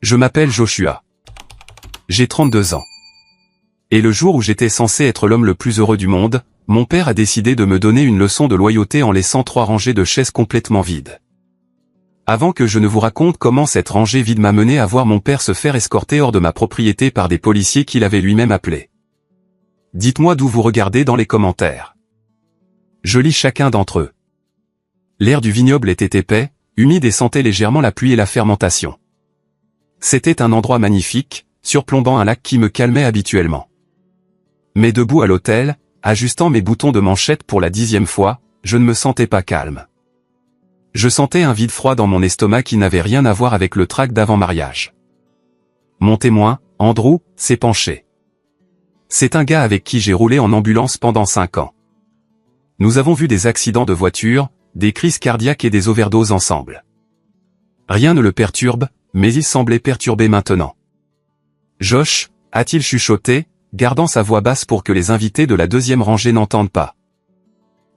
Je m'appelle Joshua. J'ai 32 ans. Et le jour où j'étais censé être l'homme le plus heureux du monde, mon père a décidé de me donner une leçon de loyauté en laissant 3 rangées de chaises complètement vides. Avant que je ne vous raconte comment cette rangée vide m'a mené à voir mon père se faire escorter hors de ma propriété par des policiers qu'il avait lui-même appelés. Dites-moi d'où vous regardez dans les commentaires. Je lis chacun d'entre eux. L'air du vignoble était épais, humide et sentait légèrement la pluie et la fermentation. C'était un endroit magnifique, surplombant un lac qui me calmait habituellement. Mais debout à l'hôtel, ajustant mes boutons de manchette pour la 10e fois, je ne me sentais pas calme. Je sentais un vide froid dans mon estomac qui n'avait rien à voir avec le trac d'avant-mariage. Mon témoin, Andrew, s'est penché. C'est un gars avec qui j'ai roulé en ambulance pendant 5 ans. Nous avons vu des accidents de voiture, des crises cardiaques et des overdoses ensemble. Rien ne le perturbe, mais il semblait perturbé maintenant. Josh, a-t-il chuchoté, gardant sa voix basse pour que les invités de la 2e rangée n'entendent pas.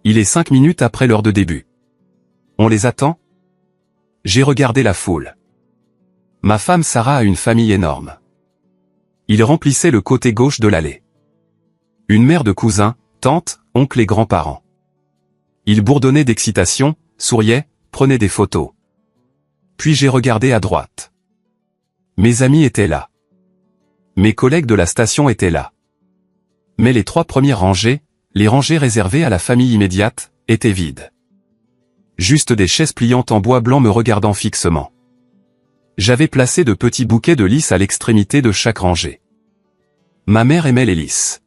Il est 5 minutes après l'heure de début. On les attend? J'ai regardé la foule. Ma femme Sarah a une famille énorme. Il remplissait le côté gauche de l'allée. Une mère de cousins, tantes, oncles et grands-parents. Il bourdonnait d'excitation, souriait, prenait des photos. Puis j'ai regardé à droite. Mes amis étaient là. Mes collègues de la station étaient là. Mais les 3 premières rangées, les rangées réservées à la famille immédiate, étaient vides. Juste des chaises pliantes en bois blanc me regardant fixement. J'avais placé de petits bouquets de lys à l'extrémité de chaque rangée. Ma mère aimait les lys.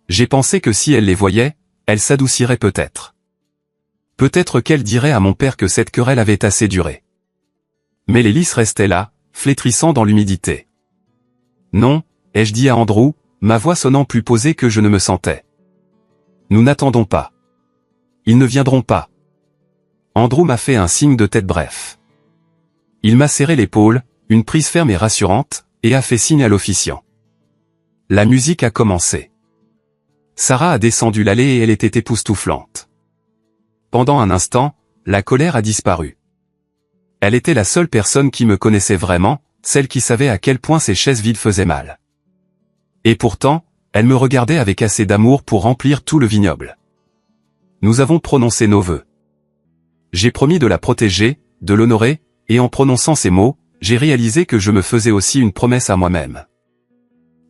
J'ai pensé que si elle les voyait, elle s'adoucirait peut-être. Peut-être qu'elle dirait à mon père que cette querelle avait assez duré. Mais les lys restaient là, flétrissant dans l'humidité. Non, ai-je dit à Andrew, ma voix sonnant plus posée que je ne me sentais. Nous n'attendons pas. Ils ne viendront pas. Andrew m'a fait un signe de tête bref. Il m'a serré l'épaule, une prise ferme et rassurante, et a fait signe à l'officiant. La musique a commencé. Sarah a descendu l'allée et elle était époustouflante. Pendant un instant, la colère a disparu. Elle était la seule personne qui me connaissait vraiment, celle qui savait à quel point ces chaises vides faisaient mal. Et pourtant, elle me regardait avec assez d'amour pour remplir tout le vignoble. Nous avons prononcé nos vœux. J'ai promis de la protéger, de l'honorer, et en prononçant ces mots, j'ai réalisé que je me faisais aussi une promesse à moi-même.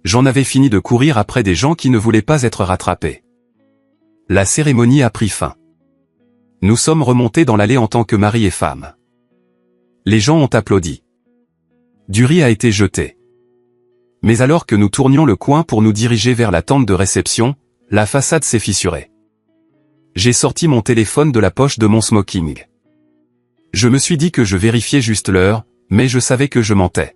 J'en avais fini de courir après des gens qui ne voulaient pas être rattrapés. La cérémonie a pris fin. Nous sommes remontés dans l'allée en tant que mari et femme. Les gens ont applaudi. Du riz a été jeté. Mais alors que nous tournions le coin pour nous diriger vers la tente de réception, la façade s'est fissurée. J'ai sorti mon téléphone de la poche de mon smoking. Je me suis dit que je vérifiais juste l'heure, mais je savais que je mentais.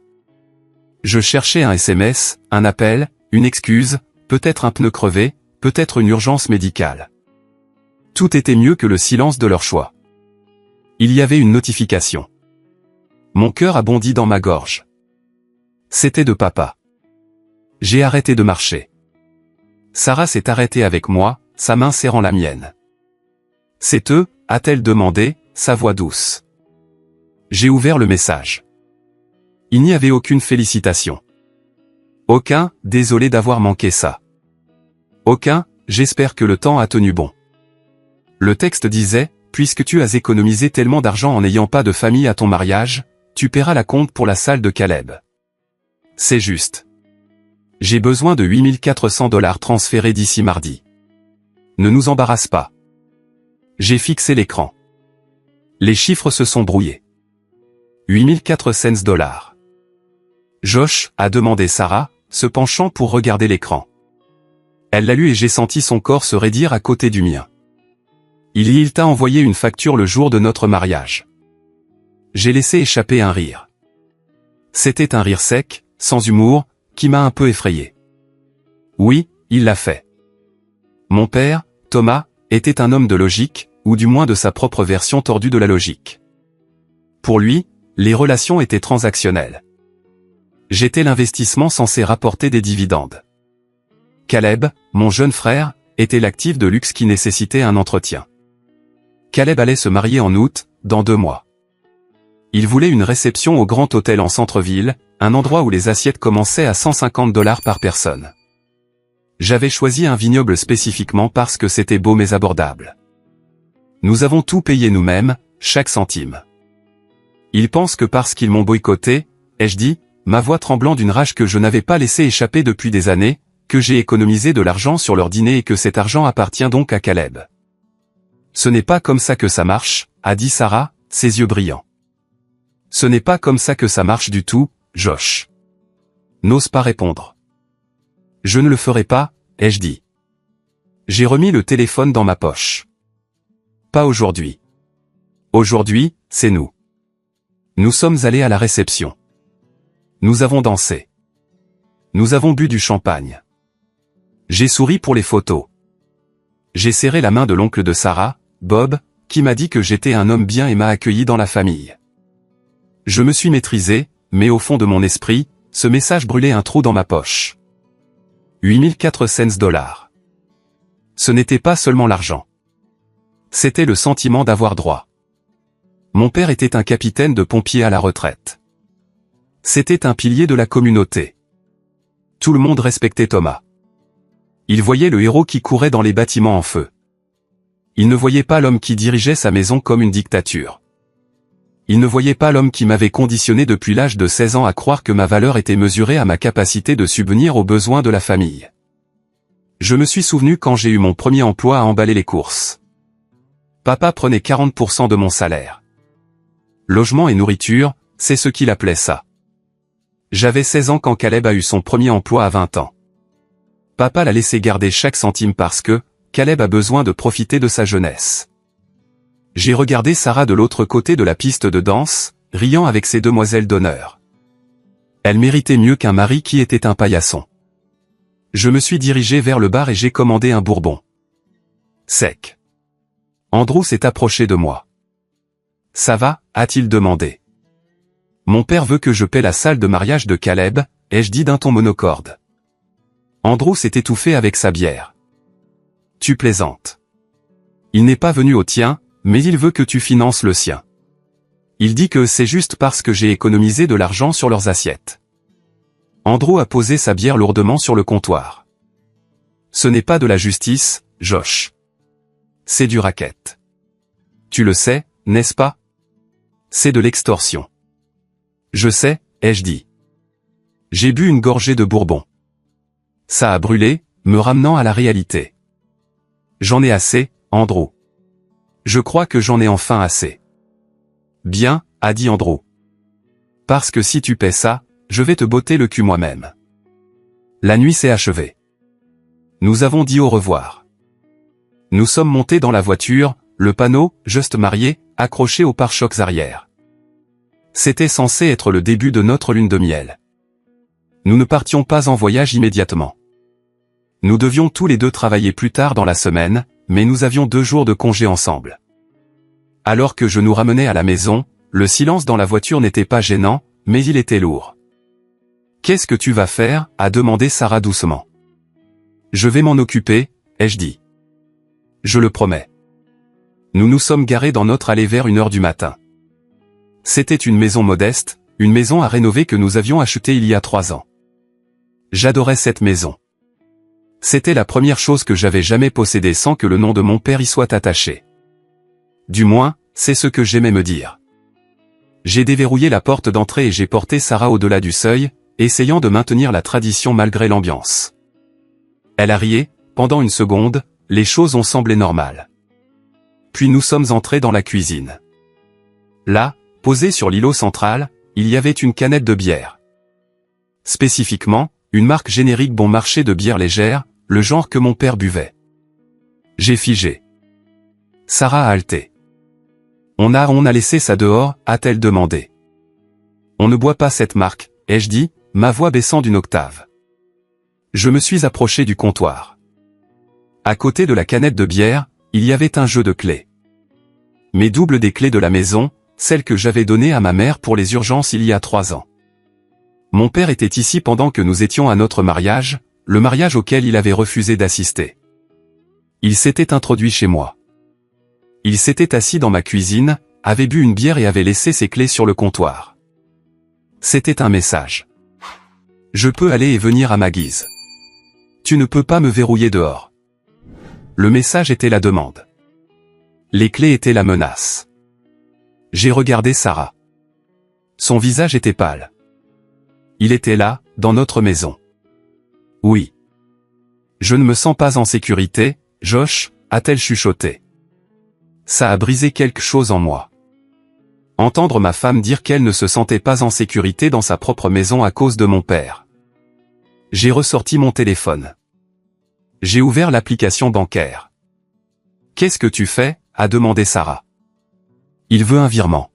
Je cherchais un SMS, un appel, une excuse, peut-être un pneu crevé, peut-être une urgence médicale. Tout était mieux que le silence de leur choix. Il y avait une notification. Mon cœur a bondi dans ma gorge. C'était de papa. J'ai arrêté de marcher. Sarah s'est arrêtée avec moi, sa main serrant la mienne. C'est eux, a-t-elle demandé, sa voix douce. J'ai ouvert le message. Il n'y avait aucune félicitation. Aucun, désolé d'avoir manqué ça. Aucun, j'espère que le temps a tenu bon. Le texte disait, puisque tu as économisé tellement d'argent en n'ayant pas de famille à ton mariage, tu paieras la compte pour la salle de Caleb. C'est juste. J'ai besoin de 8400 $ transférés d'ici mardi. Ne nous embarrasse pas. J'ai fixé l'écran. Les chiffres se sont brouillés. 8400 $. Josh, a demandé Sarah, se penchant pour regarder l'écran. Elle l'a lu et j'ai senti son corps se raidir à côté du mien. Il t'a envoyé une facture le jour de notre mariage. J'ai laissé échapper un rire. C'était un rire sec, sans humour, qui m'a un peu effrayé. Oui, il l'a fait. Mon père, Thomas, était un homme de logique, ou du moins de sa propre version tordue de la logique. Pour lui, les relations étaient transactionnelles. J'étais l'investissement censé rapporter des dividendes. Caleb, mon jeune frère, était l'actif de luxe qui nécessitait un entretien. Caleb allait se marier en août, dans 2 mois. Il voulait une réception au Grand Hôtel en centre-ville, un endroit où les assiettes commençaient à 150 $ par personne. J'avais choisi un vignoble spécifiquement parce que c'était beau mais abordable. Nous avons tout payé nous-mêmes, chaque centime. Ils pensent que parce qu'ils m'ont boycotté, ai-je dit, ma voix tremblant d'une rage que je n'avais pas laissé échapper depuis des années, que j'ai économisé de l'argent sur leur dîner et que cet argent appartient donc à Caleb. Ce n'est pas comme ça que ça marche, a dit Sarah, ses yeux brillants. Ce n'est pas comme ça que ça marche du tout, Josh. N'ose pas répondre. Je ne le ferai pas, ai-je dit. J'ai remis le téléphone dans ma poche. Pas aujourd'hui. Aujourd'hui, c'est nous. Nous sommes allés à la réception. Nous avons dansé. Nous avons bu du champagne. J'ai souri pour les photos. J'ai serré la main de l'oncle de Sarah, Bob, qui m'a dit que j'étais un homme bien et m'a accueilli dans la famille. Je me suis maîtrisé, mais au fond de mon esprit, ce message brûlait un trou dans ma poche. 8400 $. Ce n'était pas seulement l'argent. C'était le sentiment d'avoir droit. Mon père était un capitaine de pompiers à la retraite. C'était un pilier de la communauté. Tout le monde respectait Thomas. Il voyait le héros qui courait dans les bâtiments en feu. Il ne voyait pas l'homme qui dirigeait sa maison comme une dictature. Il ne voyait pas l'homme qui m'avait conditionné depuis l'âge de 16 ans à croire que ma valeur était mesurée à ma capacité de subvenir aux besoins de la famille. Je me suis souvenu quand j'ai eu mon premier emploi à emballer les courses. Papa prenait 40% de mon salaire. Logement et nourriture, c'est ce qu'il appelait ça. J'avais 16 ans quand Caleb a eu son premier emploi à 20 ans. Papa l'a laissé garder chaque centime parce que, Caleb a besoin de profiter de sa jeunesse. J'ai regardé Sarah de l'autre côté de la piste de danse, riant avec ses demoiselles d'honneur. Elle méritait mieux qu'un mari qui était un paillasson. Je me suis dirigé vers le bar et j'ai commandé un bourbon. Sec. Andrew s'est approché de moi. « Ça va ?» a-t-il demandé. « Mon père veut que je paie la salle de mariage de Caleb », ai-je dit d'un ton monocorde. Andrew s'est étouffé avec sa bière. « Tu plaisantes. Il n'est pas venu au tien, mais il veut que tu finances le sien. Il dit que c'est juste parce que j'ai économisé de l'argent sur leurs assiettes. » Andrew a posé sa bière lourdement sur le comptoir. « Ce n'est pas de la justice, Josh. C'est du racket. Tu le sais, n'est-ce pas? C'est de l'extorsion. »« Je sais, ai-je dit. » J'ai bu une gorgée de bourbon. Ça a brûlé, me ramenant à la réalité. « J'en ai assez, Andrew. Je crois que j'en ai enfin assez. »« Bien, » a dit Andrew. « Parce que si tu paies ça, je vais te botter le cul moi-même. » La nuit s'est achevée. Nous avons dit au revoir. Nous sommes montés dans la voiture, le panneau « Juste marié » accroché au pare-chocs arrière. C'était censé être le début de notre lune de miel. Nous ne partions pas en voyage immédiatement. Nous devions tous les deux travailler plus tard dans la semaine, mais nous avions 2 jours de congé ensemble. Alors que je nous ramenais à la maison, le silence dans la voiture n'était pas gênant, mais il était lourd. « Qu'est-ce que tu vas faire ?» a demandé Sarah doucement. « Je vais m'en occuper, ai-je dit. Je le promets. » Nous nous sommes garés dans notre allée vers 1h du matin. C'était une maison modeste, une maison à rénover que nous avions achetée il y a 3 ans. J'adorais cette maison. C'était la première chose que j'avais jamais possédée sans que le nom de mon père y soit attaché. Du moins, c'est ce que j'aimais me dire. J'ai déverrouillé la porte d'entrée et j'ai porté Sarah au-delà du seuil, essayant de maintenir la tradition malgré l'ambiance. Elle a rié, pendant une seconde, les choses ont semblé normales. Puis nous sommes entrés dans la cuisine. Là, posée sur l'îlot central, il y avait une canette de bière. Spécifiquement, une marque générique bon marché de bière légère, le genre que mon père buvait. J'ai figé. Sarah a halté. On a laissé ça dehors, a-t-elle demandé. On ne boit pas cette marque, ai-je dit, ma voix baissant d'une octave. Je me suis approché du comptoir. À côté de la canette de bière, il y avait un jeu de clés. Mes doubles des clés de la maison, celles que j'avais données à ma mère pour les urgences il y a 3 ans. Mon père était ici pendant que nous étions à notre mariage, le mariage auquel il avait refusé d'assister. Il s'était introduit chez moi. Il s'était assis dans ma cuisine, avait bu une bière et avait laissé ses clés sur le comptoir. C'était un message. Je peux aller et venir à ma guise. Tu ne peux pas me verrouiller dehors. Le message était la demande. Les clés étaient la menace. J'ai regardé Sarah. Son visage était pâle. Il était là, dans notre maison. Oui. Je ne me sens pas en sécurité, Josh, a-t-elle chuchoté. Ça a brisé quelque chose en moi. Entendre ma femme dire qu'elle ne se sentait pas en sécurité dans sa propre maison à cause de mon père. J'ai ressorti mon téléphone. J'ai ouvert l'application bancaire. Qu'est-ce que tu fais? A demandé Sarah. Il veut un virement.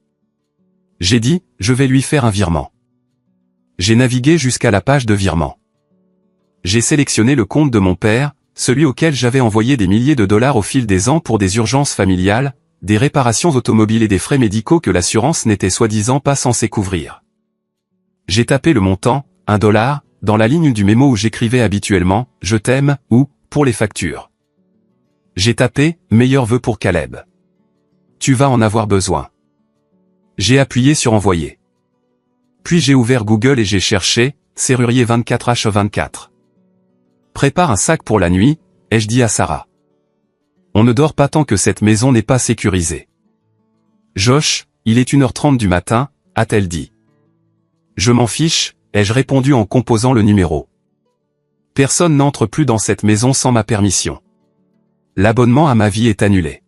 J'ai dit, je vais lui faire un virement. J'ai navigué jusqu'à la page de virement. J'ai sélectionné le compte de mon père, celui auquel j'avais envoyé des milliers de dollars au fil des ans pour des urgences familiales, des réparations automobiles et des frais médicaux que l'assurance n'était soi-disant pas censée couvrir. J'ai tapé le montant, $1, dans la ligne du mémo où j'écrivais habituellement « Je t'aime » ou « Pour les factures ». J'ai tapé « Meilleurs vœux pour Caleb. Tu vas en avoir besoin ». J'ai appuyé sur Envoyer. Puis j'ai ouvert Google et j'ai cherché « Serrurier 24H24 ». Prépare un sac pour la nuit, ai-je dit à Sarah. On ne dort pas tant que cette maison n'est pas sécurisée. Josh, il est 1h30 du matin, a-t-elle dit. Je m'en fiche, ai-je répondu en composant le numéro. Personne n'entre plus dans cette maison sans ma permission. L'abonnement à ma vie est annulé.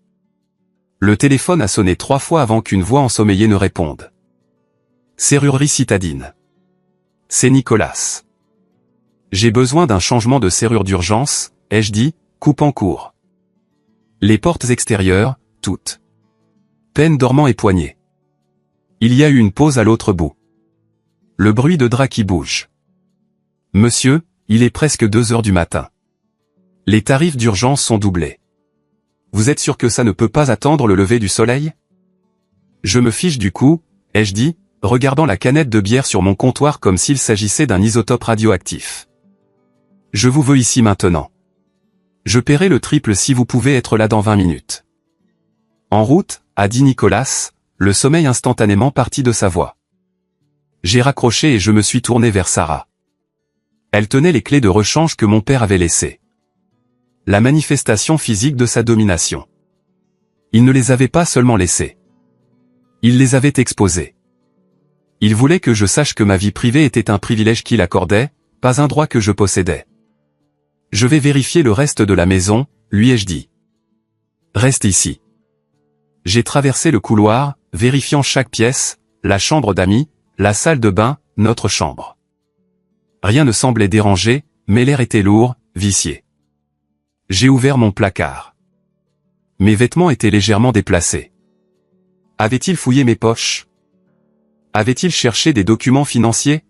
Le téléphone a sonné 3 fois avant qu'une voix ensommeillée ne réponde. Serrurerie citadine. C'est Nicolas. J'ai besoin d'un changement de serrure d'urgence, ai-je dit, coupant court. Les portes extérieures, toutes. Peine dormant et poignée. Il y a eu une pause à l'autre bout. Le bruit de drap qui bouge. Monsieur, il est presque 2 heures du matin. Les tarifs d'urgence sont doublés. Vous êtes sûr que ça ne peut pas attendre le lever du soleil? Je me fiche du coup, ai-je dit, regardant la canette de bière sur mon comptoir comme s'il s'agissait d'un isotope radioactif. Je vous veux ici maintenant. Je paierai le triple si vous pouvez être là dans 20 minutes. En route, a dit Nicolas, le sommeil instantanément parti de sa voix. J'ai raccroché et je me suis tourné vers Sarah. Elle tenait les clés de rechange que mon père avait laissées. La manifestation physique de sa domination. Il ne les avait pas seulement laissées. Il les avait exposées. Il voulait que je sache que ma vie privée était un privilège qu'il accordait, pas un droit que je possédais. Je vais vérifier le reste de la maison, lui ai-je dit. Reste ici. J'ai traversé le couloir, vérifiant chaque pièce, la chambre d'amis, la salle de bain, notre chambre. Rien ne semblait déranger, mais l'air était lourd, vicié. J'ai ouvert mon placard. Mes vêtements étaient légèrement déplacés. Avait-il fouillé mes poches? Avait-il cherché des documents financiers?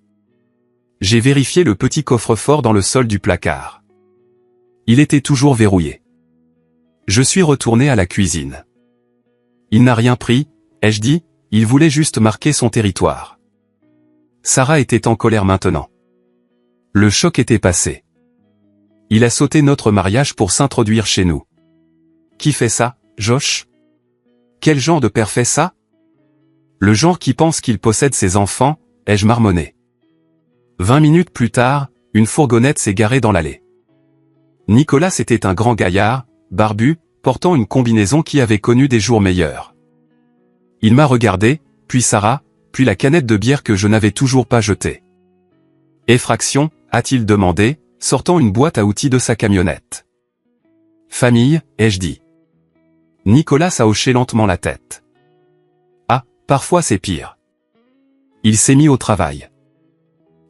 J'ai vérifié le petit coffre-fort dans le sol du placard. Il était toujours verrouillé. Je suis retourné à la cuisine. Il n'a rien pris, ai-je dit, il voulait juste marquer son territoire. Sarah était en colère maintenant. Le choc était passé. Il a sauté notre mariage pour s'introduire chez nous. Qui fait ça, Josh? Quel genre de père fait ça? Le genre qui pense qu'il possède ses enfants, ai-je marmonné. 20 minutes plus tard, une fourgonnette s'est garée dans l'allée. Nicolas était un grand gaillard, barbu, portant une combinaison qui avait connu des jours meilleurs. Il m'a regardé, puis Sarah, puis la canette de bière que je n'avais toujours pas jetée. « Effraction » a-t-il demandé, sortant une boîte à outils de sa camionnette. « Famille » ai-je dit. Nicolas a hoché lentement la tête. « Ah, parfois c'est pire. » Il s'est mis au travail.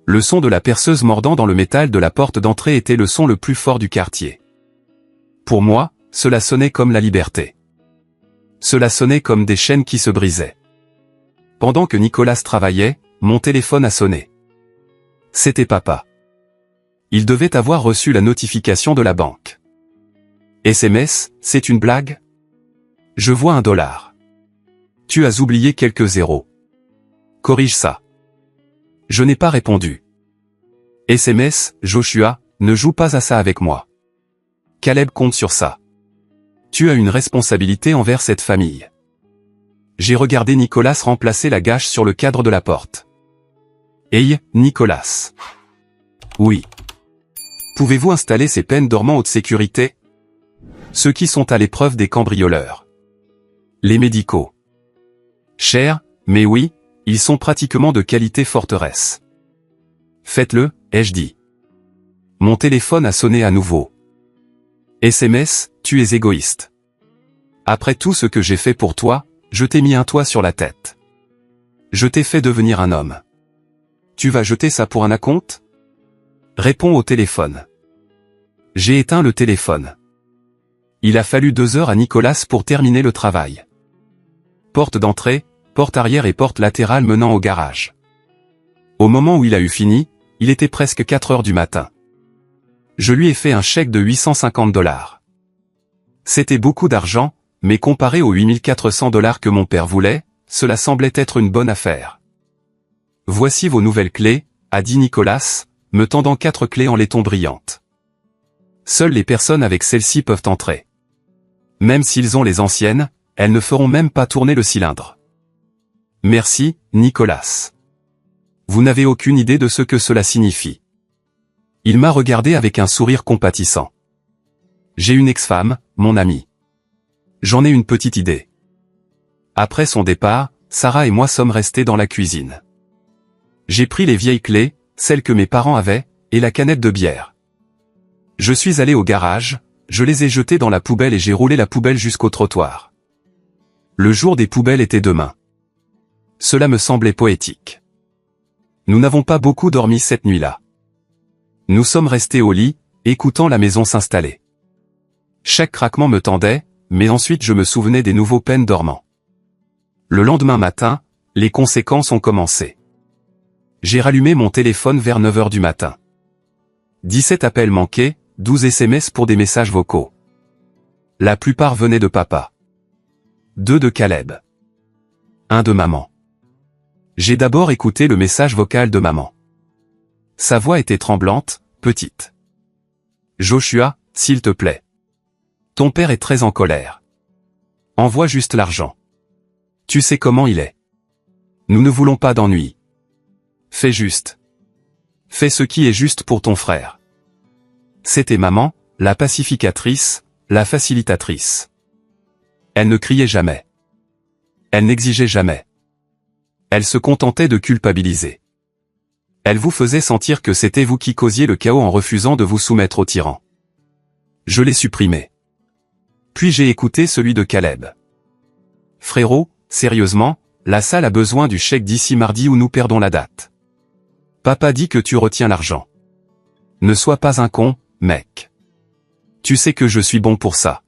Le son de la perceuse mordant dans le métal de la porte d'entrée était le son le plus fort du quartier. Pour moi, cela sonnait comme la liberté. Cela sonnait comme des chaînes qui se brisaient. Pendant que Nicolas travaillait, mon téléphone a sonné. C'était papa. Il devait avoir reçu la notification de la banque. SMS, c'est une blague? Je vois $1. Tu as oublié quelques zéros. Corrige ça. Je n'ai pas répondu. SMS, Joshua, ne joue pas à ça avec moi. Caleb compte sur ça. Tu as une responsabilité envers cette famille. J'ai regardé Nicolas remplacer la gâche sur le cadre de la porte. Hey, Nicolas. Oui. Pouvez-vous installer ces peines dormants haute sécurité? Ceux qui sont à l'épreuve des cambrioleurs. Les médicaux. Cher, mais oui, ils sont pratiquement de qualité forteresse. Faites-le, ai-je dit. Mon téléphone a sonné à nouveau. SMS, tu es égoïste. Après tout ce que j'ai fait pour toi, je t'ai mis un toit sur la tête. Je t'ai fait devenir un homme. Tu vas jeter ça pour un acompte? Réponds au téléphone. J'ai éteint le téléphone. Il a fallu 2 heures à Nicolas pour terminer le travail. Porte d'entrée, porte arrière et porte latérale menant au garage. Au moment où il a eu fini, il était presque 4 heures du matin. Je lui ai fait un chèque de 850 $. C'était beaucoup d'argent, mais comparé aux 8400 $ que mon père voulait, cela semblait être une bonne affaire. Voici vos nouvelles clés, a dit Nicolas, me tendant 4 clés en laiton brillantes. Seules les personnes avec celles-ci peuvent entrer. Même s'ils ont les anciennes, elles ne feront même pas tourner le cylindre. Merci, Nicolas. Vous n'avez aucune idée de ce que cela signifie. Il m'a regardé avec un sourire compatissant. J'ai une ex-femme, mon ami. J'en ai une petite idée. Après son départ, Sarah et moi sommes restés dans la cuisine. J'ai pris les vieilles clés, celles que mes parents avaient, et la canette de bière. Je suis allé au garage, je les ai jetées dans la poubelle et j'ai roulé la poubelle jusqu'au trottoir. Le jour des poubelles était demain. Cela me semblait poétique. Nous n'avons pas beaucoup dormi cette nuit-là. Nous sommes restés au lit, écoutant la maison s'installer. Chaque craquement me tendait, mais ensuite je me souvenais des nouveaux peines dormants. Le lendemain matin, les conséquences ont commencé. J'ai rallumé mon téléphone vers 9 heures du matin. 17 appels manqués, 12 SMS pour des messages vocaux. La plupart venaient de papa. 2 de Caleb. 1 de maman. J'ai d'abord écouté le message vocal de maman. Sa voix était tremblante, petite. Joshua, s'il te plaît. Ton père est très en colère. Envoie juste l'argent. Tu sais comment il est. Nous ne voulons pas d'ennui. Fais juste. Fais ce qui est juste pour ton frère. C'était maman, la pacificatrice, la facilitatrice. Elle ne criait jamais. Elle n'exigeait jamais. Elle se contentait de culpabiliser. Elle vous faisait sentir que c'était vous qui causiez le chaos en refusant de vous soumettre au tyran. Je l'ai supprimé. Puis j'ai écouté celui de Caleb. Frérot, sérieusement, la salle a besoin du chèque d'ici mardi ou nous perdons la date. Papa dit que tu retiens l'argent. Ne sois pas un con, mec. Tu sais que je suis bon pour ça.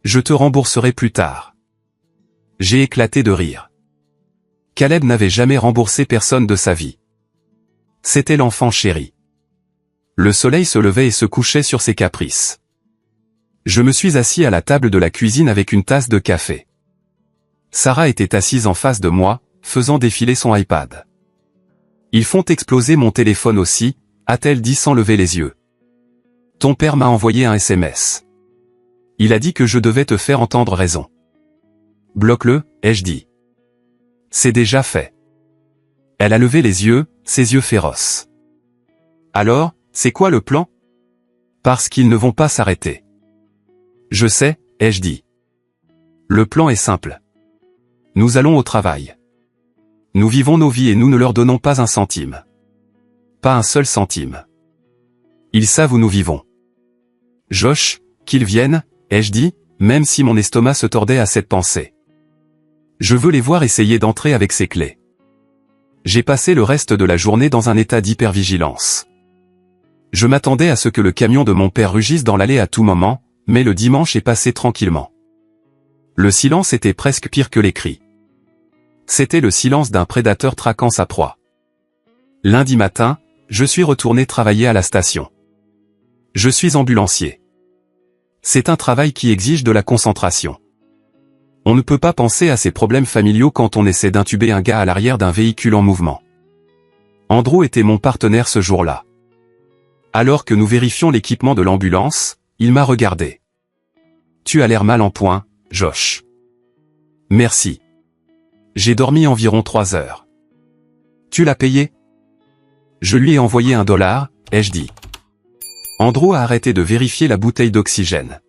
Je te rembourserai plus tard. J'ai éclaté de rire. Caleb n'avait jamais remboursé personne de sa vie. C'était l'enfant chéri. Le soleil se levait et se couchait sur ses caprices. Je me suis assis à la table de la cuisine avec une tasse de café. Sarah était assise en face de moi, faisant défiler son iPad. Ils font exploser mon téléphone aussi, a-t-elle dit sans lever les yeux. Ton père m'a envoyé un SMS. Il a dit que je devais te faire entendre raison. Bloque-le, ai-je dit. C'est déjà fait. Elle a levé les yeux, ses yeux féroces. Alors, c'est quoi le plan? Parce qu'ils ne vont pas s'arrêter. Je sais, ai-je dit. Le plan est simple. Nous allons au travail. Nous vivons nos vies et nous ne leur donnons pas un centime. Pas un seul centime. Ils savent où nous vivons. Josh, qu'ils viennent, ai-je dit, même si mon estomac se tordait à cette pensée. Je veux les voir essayer d'entrer avec ces clés. J'ai passé le reste de la journée dans un état d'hypervigilance. Je m'attendais à ce que le camion de mon père rugisse dans l'allée à tout moment, mais le dimanche est passé tranquillement. Le silence était presque pire que les cris. C'était le silence d'un prédateur traquant sa proie. Lundi matin, je suis retourné travailler à la station. Je suis ambulancier. C'est un travail qui exige de la concentration. On ne peut pas penser à ses problèmes familiaux quand on essaie d'intuber un gars à l'arrière d'un véhicule en mouvement. Andrew était mon partenaire ce jour-là. Alors que nous vérifions l'équipement de l'ambulance, il m'a regardé. Tu as l'air mal en point, Josh. Merci. J'ai dormi environ 3 heures. Tu l'as payé? Je lui ai envoyé $1, ai-je dit. Andrew a arrêté de vérifier la bouteille d'oxygène.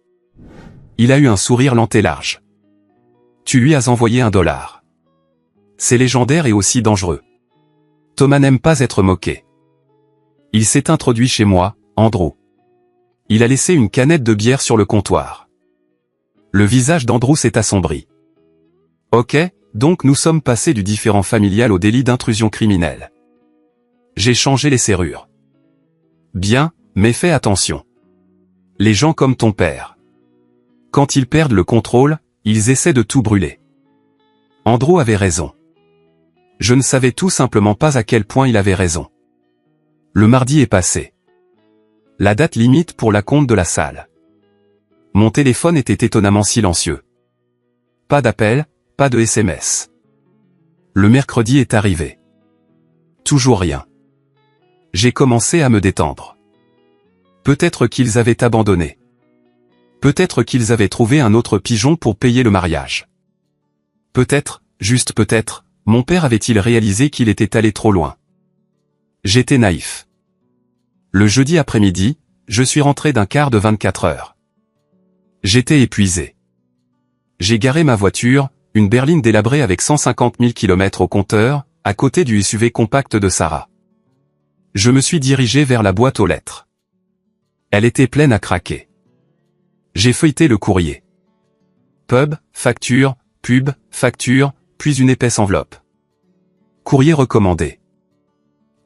Il a eu un sourire lent et large. Tu lui as envoyé $1. C'est légendaire et aussi dangereux. Thomas n'aime pas être moqué. Il s'est introduit chez moi, Andrew. Il a laissé une canette de bière sur le comptoir. Le visage d'Andrew s'est assombri. Ok, donc nous sommes passés du différend familial au délit d'intrusion criminelle. J'ai changé les serrures. Bien, mais fais attention. Les gens comme ton père. Quand ils perdent le contrôle, ils essaient de tout brûler. Andrew avait raison. Je ne savais tout simplement pas à quel point il avait raison. Le mardi est passé. La date limite pour l'acompte de la salle. Mon téléphone était étonnamment silencieux. Pas d'appel, pas de SMS. Le mercredi est arrivé. Toujours rien. J'ai commencé à me détendre. Peut-être qu'ils avaient abandonné. Peut-être qu'ils avaient trouvé un autre pigeon pour payer le mariage. Peut-être, juste peut-être, mon père avait-il réalisé qu'il était allé trop loin. J'étais naïf. Le jeudi après-midi, je suis rentré d'un quart de 24 heures. J'étais épuisé. J'ai garé ma voiture, une berline délabrée avec 150 000 km au compteur, à côté du SUV compact de Sarah. Je me suis dirigé vers la boîte aux lettres. Elle était pleine à craquer. J'ai feuilleté le courrier. Pub, facture, pub, facture, puis une épaisse enveloppe. Courrier recommandé.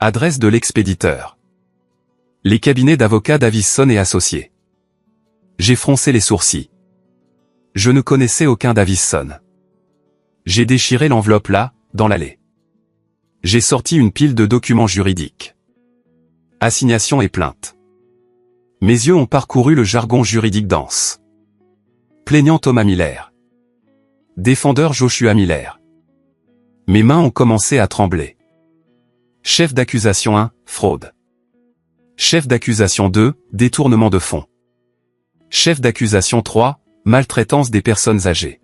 Adresse de l'expéditeur. Les cabinets d'avocats Davison et Associés. J'ai froncé les sourcils. Je ne connaissais aucun Davison. J'ai déchiré l'enveloppe là, dans l'allée. J'ai sorti une pile de documents juridiques. Assignation et plainte. Mes yeux ont parcouru le jargon juridique dense. Plaignant Thomas Miller. Défendeur Joshua Miller. Mes mains ont commencé à trembler. Chef d'accusation 1, fraude. Chef d'accusation 2, détournement de fonds. Chef d'accusation 3, maltraitance des personnes âgées.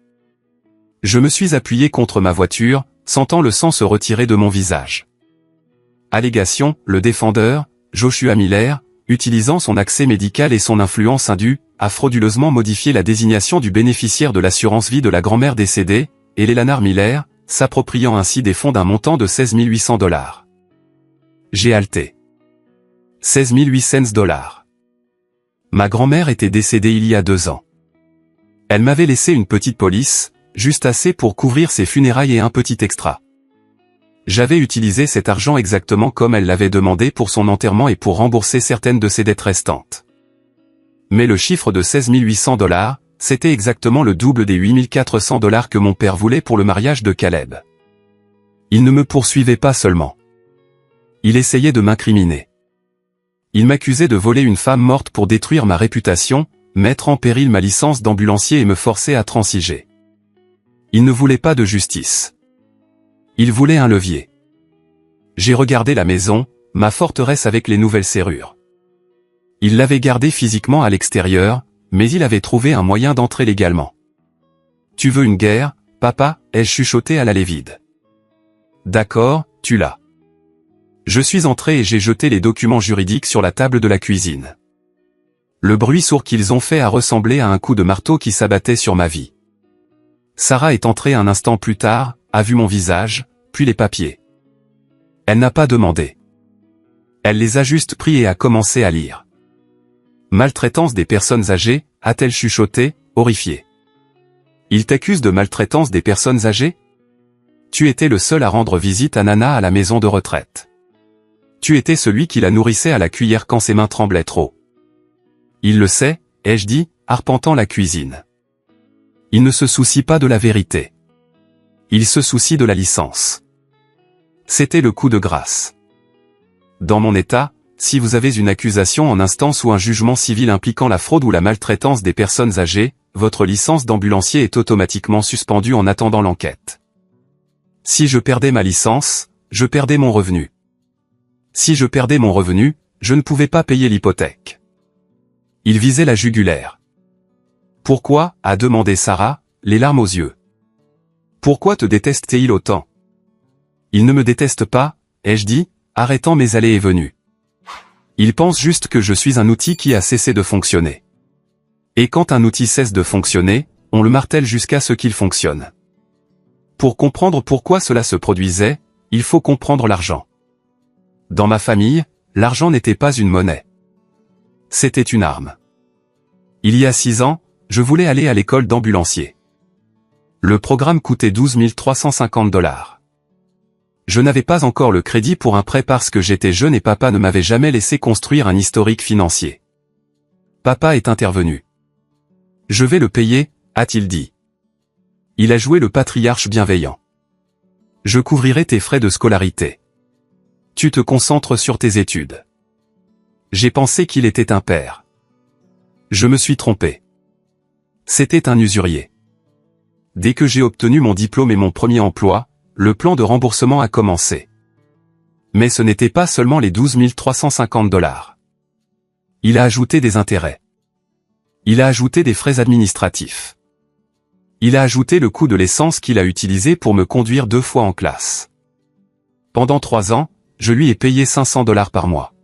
Je me suis appuyé contre ma voiture, sentant le sang se retirer de mon visage. Allégation, le défendeur, Joshua Miller, utilisant son accès médical et son influence indue, a frauduleusement modifié la désignation du bénéficiaire de l'assurance vie de la grand-mère décédée, et Eleanor Miller, s'appropriant ainsi des fonds d'un montant de $16 800. J'ai halté. 16 800 $. Ma grand-mère était décédée il y a 2 ans. Elle m'avait laissé une petite police, juste assez pour couvrir ses funérailles et un petit extra. J'avais utilisé cet argent exactement comme elle l'avait demandé pour son enterrement et pour rembourser certaines de ses dettes restantes. Mais le chiffre de 16 800 $, c'était exactement le double des 8 400 $ que mon père voulait pour le mariage de Caleb. Il ne me poursuivait pas seulement. Il essayait de m'incriminer. Il m'accusait de voler une femme morte pour détruire ma réputation, mettre en péril ma licence d'ambulancier et me forcer à transiger. Il ne voulait pas de justice. Il voulait un levier. J'ai regardé la maison, ma forteresse avec les nouvelles serrures. Il l'avait gardée physiquement à l'extérieur, mais il avait trouvé un moyen d'entrer légalement. « Tu veux une guerre, papa ?» ai-je chuchoté à l'allée vide. « D'accord, tu l'as. » Je suis entré et j'ai jeté les documents juridiques sur la table de la cuisine. Le bruit sourd qu'ils ont fait a ressemblé à un coup de marteau qui s'abattait sur ma vie. Sarah est entrée un instant plus tard, a vu mon visage, puis les papiers. Elle n'a pas demandé. Elle les a juste pris et a commencé à lire. Maltraitance des personnes âgées, a-t-elle chuchoté, horrifiée. Il t'accuse de maltraitance des personnes âgées? Tu étais le seul à rendre visite à Nana à la maison de retraite. Tu étais celui qui la nourrissait à la cuillère quand ses mains tremblaient trop. Il le sait, ai-je dit, arpentant la cuisine. Il ne se soucie pas de la vérité. Il se soucie de la licence. C'était le coup de grâce. Dans mon état, si vous avez une accusation en instance ou un jugement civil impliquant la fraude ou la maltraitance des personnes âgées, votre licence d'ambulancier est automatiquement suspendue en attendant l'enquête. Si je perdais ma licence, je perdais mon revenu. Si je perdais mon revenu, je ne pouvais pas payer l'hypothèque. Il visait la jugulaire. Pourquoi, a demandé Sarah, les larmes aux yeux. Pourquoi te déteste-t-il autant? Il ne me déteste pas, ai-je dit, arrêtant mes allées et venues. Il pense juste que je suis un outil qui a cessé de fonctionner. Et quand un outil cesse de fonctionner, on le martèle jusqu'à ce qu'il fonctionne. Pour comprendre pourquoi cela se produisait, il faut comprendre l'argent. Dans ma famille, l'argent n'était pas une monnaie. C'était une arme. Il y a 6 ans, je voulais aller à l'école d'ambulancier. Le programme coûtait 12 350 $. Je n'avais pas encore le crédit pour un prêt parce que j'étais jeune et papa ne m'avait jamais laissé construire un historique financier. Papa est intervenu. Je vais le payer, a-t-il dit. Il a joué le patriarche bienveillant. Je couvrirai tes frais de scolarité. Tu te concentres sur tes études. J'ai pensé qu'il était un père. Je me suis trompé. C'était un usurier. Dès que j'ai obtenu mon diplôme et mon premier emploi, le plan de remboursement a commencé. Mais ce n'était pas seulement les 12 350 $. Il a ajouté des intérêts. Il a ajouté des frais administratifs. Il a ajouté le coût de l'essence qu'il a utilisé pour me conduire 2 fois en classe. Pendant 3 ans, je lui ai payé 500 $ par mois.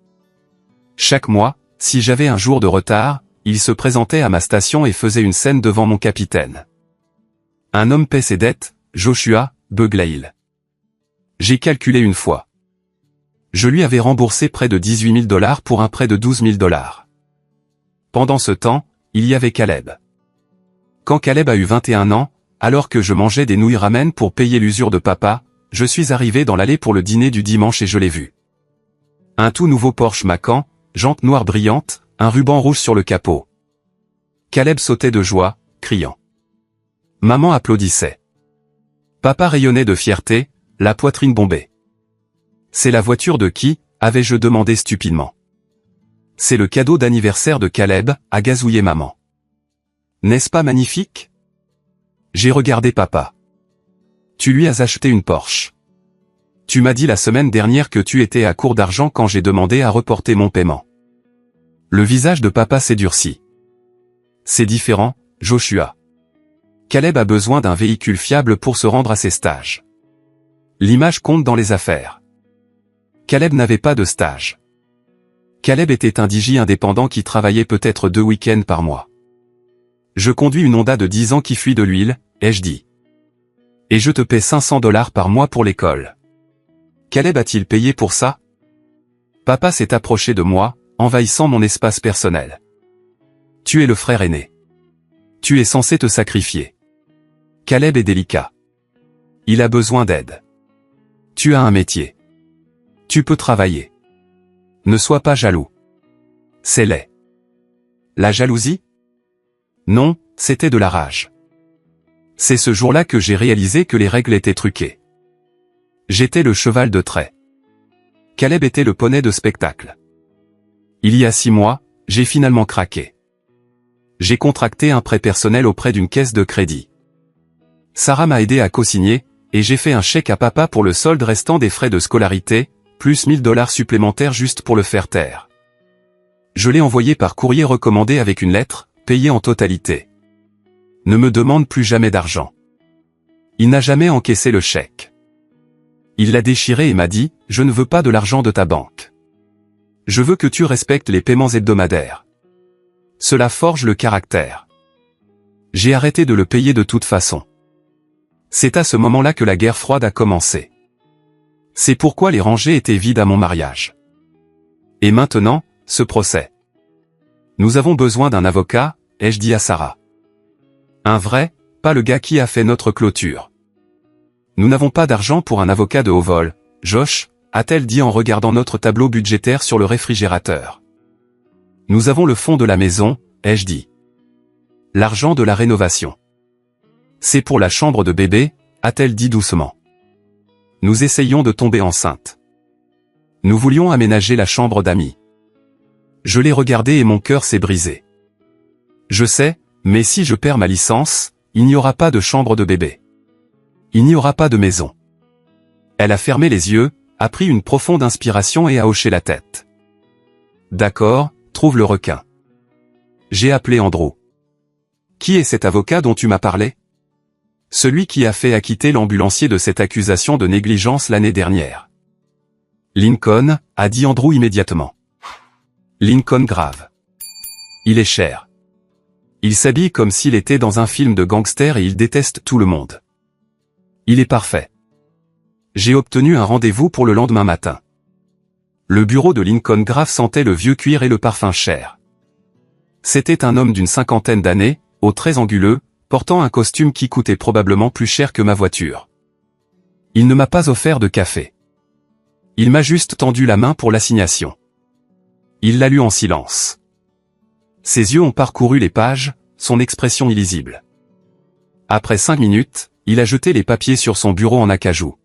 Chaque mois, si j'avais un jour de retard, il se présentait à ma station et faisait une scène devant mon capitaine. Un homme paie ses dettes, Joshua, Beglail. J'ai calculé une fois. Je lui avais remboursé près de 18 000 $ pour un prêt de 12 000 $. Pendant ce temps, il y avait Caleb. Quand Caleb a eu 21 ans, alors que je mangeais des nouilles ramen pour payer l'usure de papa, je suis arrivé dans l'allée pour le dîner du dimanche et je l'ai vu. Un tout nouveau Porsche Macan, jantes noires brillantes, un ruban rouge sur le capot. Caleb sautait de joie, criant. Maman applaudissait. Papa rayonnait de fierté, la poitrine bombée. C'est la voiture de qui? Avais-je demandé stupidement. C'est le cadeau d'anniversaire de Caleb, a gazouillé maman. N'est-ce pas magnifique? J'ai regardé papa. Tu lui as acheté une Porsche. Tu m'as dit la semaine dernière que tu étais à court d'argent quand j'ai demandé à reporter mon paiement. Le visage de papa s'est durci. C'est différent, Joshua. Caleb a besoin d'un véhicule fiable pour se rendre à ses stages. L'image compte dans les affaires. Caleb n'avait pas de stage. Caleb était un DJ indépendant qui travaillait peut-être 2 week-ends par mois. Je conduis une Honda de 10 ans qui fuit de l'huile, ai-je dit. Et je te paie 500 $ par mois pour l'école. Caleb a-t-il payé pour ça? Papa s'est approché de moi, envahissant mon espace personnel. Tu es le frère aîné. Tu es censé te sacrifier. Caleb est délicat. Il a besoin d'aide. Tu as un métier. Tu peux travailler. Ne sois pas jaloux. C'est laid. La jalousie? Non, c'était de la rage. C'est ce jour-là que j'ai réalisé que les règles étaient truquées. J'étais le cheval de trait. Caleb était le poney de spectacle. Il y a 6 mois, j'ai finalement craqué. J'ai contracté un prêt personnel auprès d'une caisse de crédit. Sarah m'a aidé à co-signer, et j'ai fait un chèque à papa pour le solde restant des frais de scolarité, plus 1000 $ supplémentaires juste pour le faire taire. Je l'ai envoyé par courrier recommandé avec une lettre, payée en totalité. Ne me demande plus jamais d'argent. Il n'a jamais encaissé le chèque. Il l'a déchiré et m'a dit, je ne veux pas de l'argent de ta banque. Je veux que tu respectes les paiements hebdomadaires. Cela forge le caractère. J'ai arrêté de le payer de toute façon. C'est à ce moment-là que la guerre froide a commencé. C'est pourquoi les rangées étaient vides à mon mariage. Et maintenant, ce procès. Nous avons besoin d'un avocat, ai-je dit à Sarah. Un vrai, pas le gars qui a fait notre clôture. Nous n'avons pas d'argent pour un avocat de haut vol, Josh, a-t-elle dit en regardant notre tableau budgétaire sur le réfrigérateur. Nous avons le fonds de la maison, ai-je dit. L'argent de la rénovation. C'est pour la chambre de bébé, a-t-elle dit doucement. Nous essayons de tomber enceinte. Nous voulions aménager la chambre d'amis. Je l'ai regardé et mon cœur s'est brisé. Je sais, mais si je perds ma licence, il n'y aura pas de chambre de bébé. Il n'y aura pas de maison. Elle a fermé les yeux, a pris une profonde inspiration et a hoché la tête. D'accord, trouve le requin. J'ai appelé Andrew. Qui est cet avocat dont tu m'as parlé? Celui qui a fait acquitter l'ambulancier de cette accusation de négligence l'année dernière. Lincoln, a dit Andrew immédiatement. Lincoln grave. Il est cher. Il s'habille comme s'il était dans un film de gangster et il déteste tout le monde. Il est parfait. J'ai obtenu un rendez-vous pour le lendemain matin. Le bureau de Lincoln Grave sentait le vieux cuir et le parfum cher. C'était un homme d'une 50aine d'années, aux traits anguleux, portant un costume qui coûtait probablement plus cher que ma voiture. Il ne m'a pas offert de café. Il m'a juste tendu la main pour l'assignation. Il l'a lu en silence. Ses yeux ont parcouru les pages, son expression illisible. Après 5 minutes, il a jeté les papiers sur son bureau en acajou.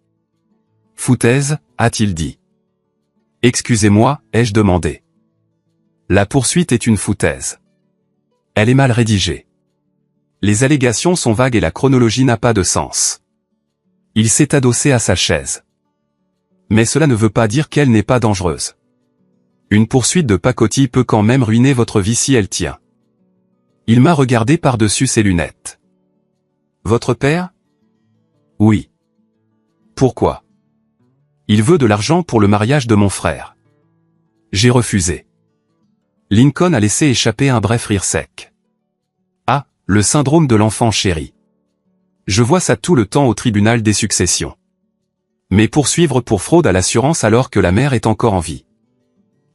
« Foutaise », a-t-il dit. « Excusez-moi », ai-je demandé. La poursuite est une foutaise. Elle est mal rédigée. Les allégations sont vagues et la chronologie n'a pas de sens. Il s'est adossé à sa chaise. Mais cela ne veut pas dire qu'elle n'est pas dangereuse. Une poursuite de pacotille peut quand même ruiner votre vie si elle tient. Il m'a regardé par-dessus ses lunettes. Votre père? Oui. Pourquoi? Il veut de l'argent pour le mariage de mon frère. J'ai refusé. Lincoln a laissé échapper un bref rire sec. Ah, le syndrome de l'enfant chéri. Je vois ça tout le temps au tribunal des successions. Mais poursuivre pour fraude à l'assurance alors que la mère est encore en vie.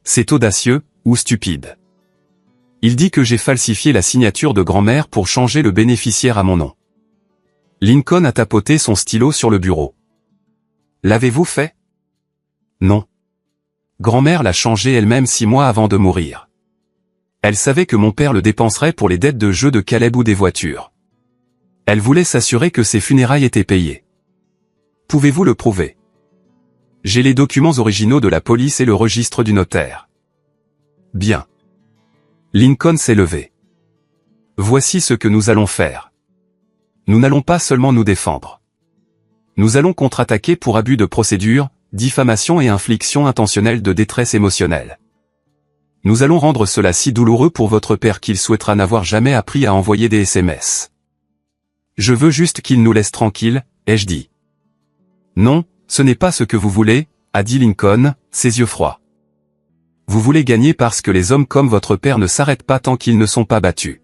C'est audacieux, ou stupide. Il dit que j'ai falsifié la signature de grand-mère pour changer le bénéficiaire à mon nom. Lincoln a tapoté son stylo sur le bureau. L'avez-vous fait? Non. Grand-mère l'a changé elle-même 6 mois avant de mourir. Elle savait que mon père le dépenserait pour les dettes de jeu de Caleb ou des voitures. Elle voulait s'assurer que ses funérailles étaient payées. Pouvez-vous le prouver? J'ai les documents originaux de la police et le registre du notaire. Bien. Lincoln s'est levé. Voici ce que nous allons faire. Nous n'allons pas seulement nous défendre. Nous allons contre-attaquer pour abus de procédure, diffamation et infliction intentionnelle de détresse émotionnelle. Nous allons rendre cela si douloureux pour votre père qu'il souhaitera n'avoir jamais appris à envoyer des SMS. Je veux juste qu'il nous laisse tranquilles, ai-je dit. Non, ce n'est pas ce que vous voulez, a dit Lincoln, ses yeux froids. Vous voulez gagner parce que les hommes comme votre père ne s'arrêtent pas tant qu'ils ne sont pas battus.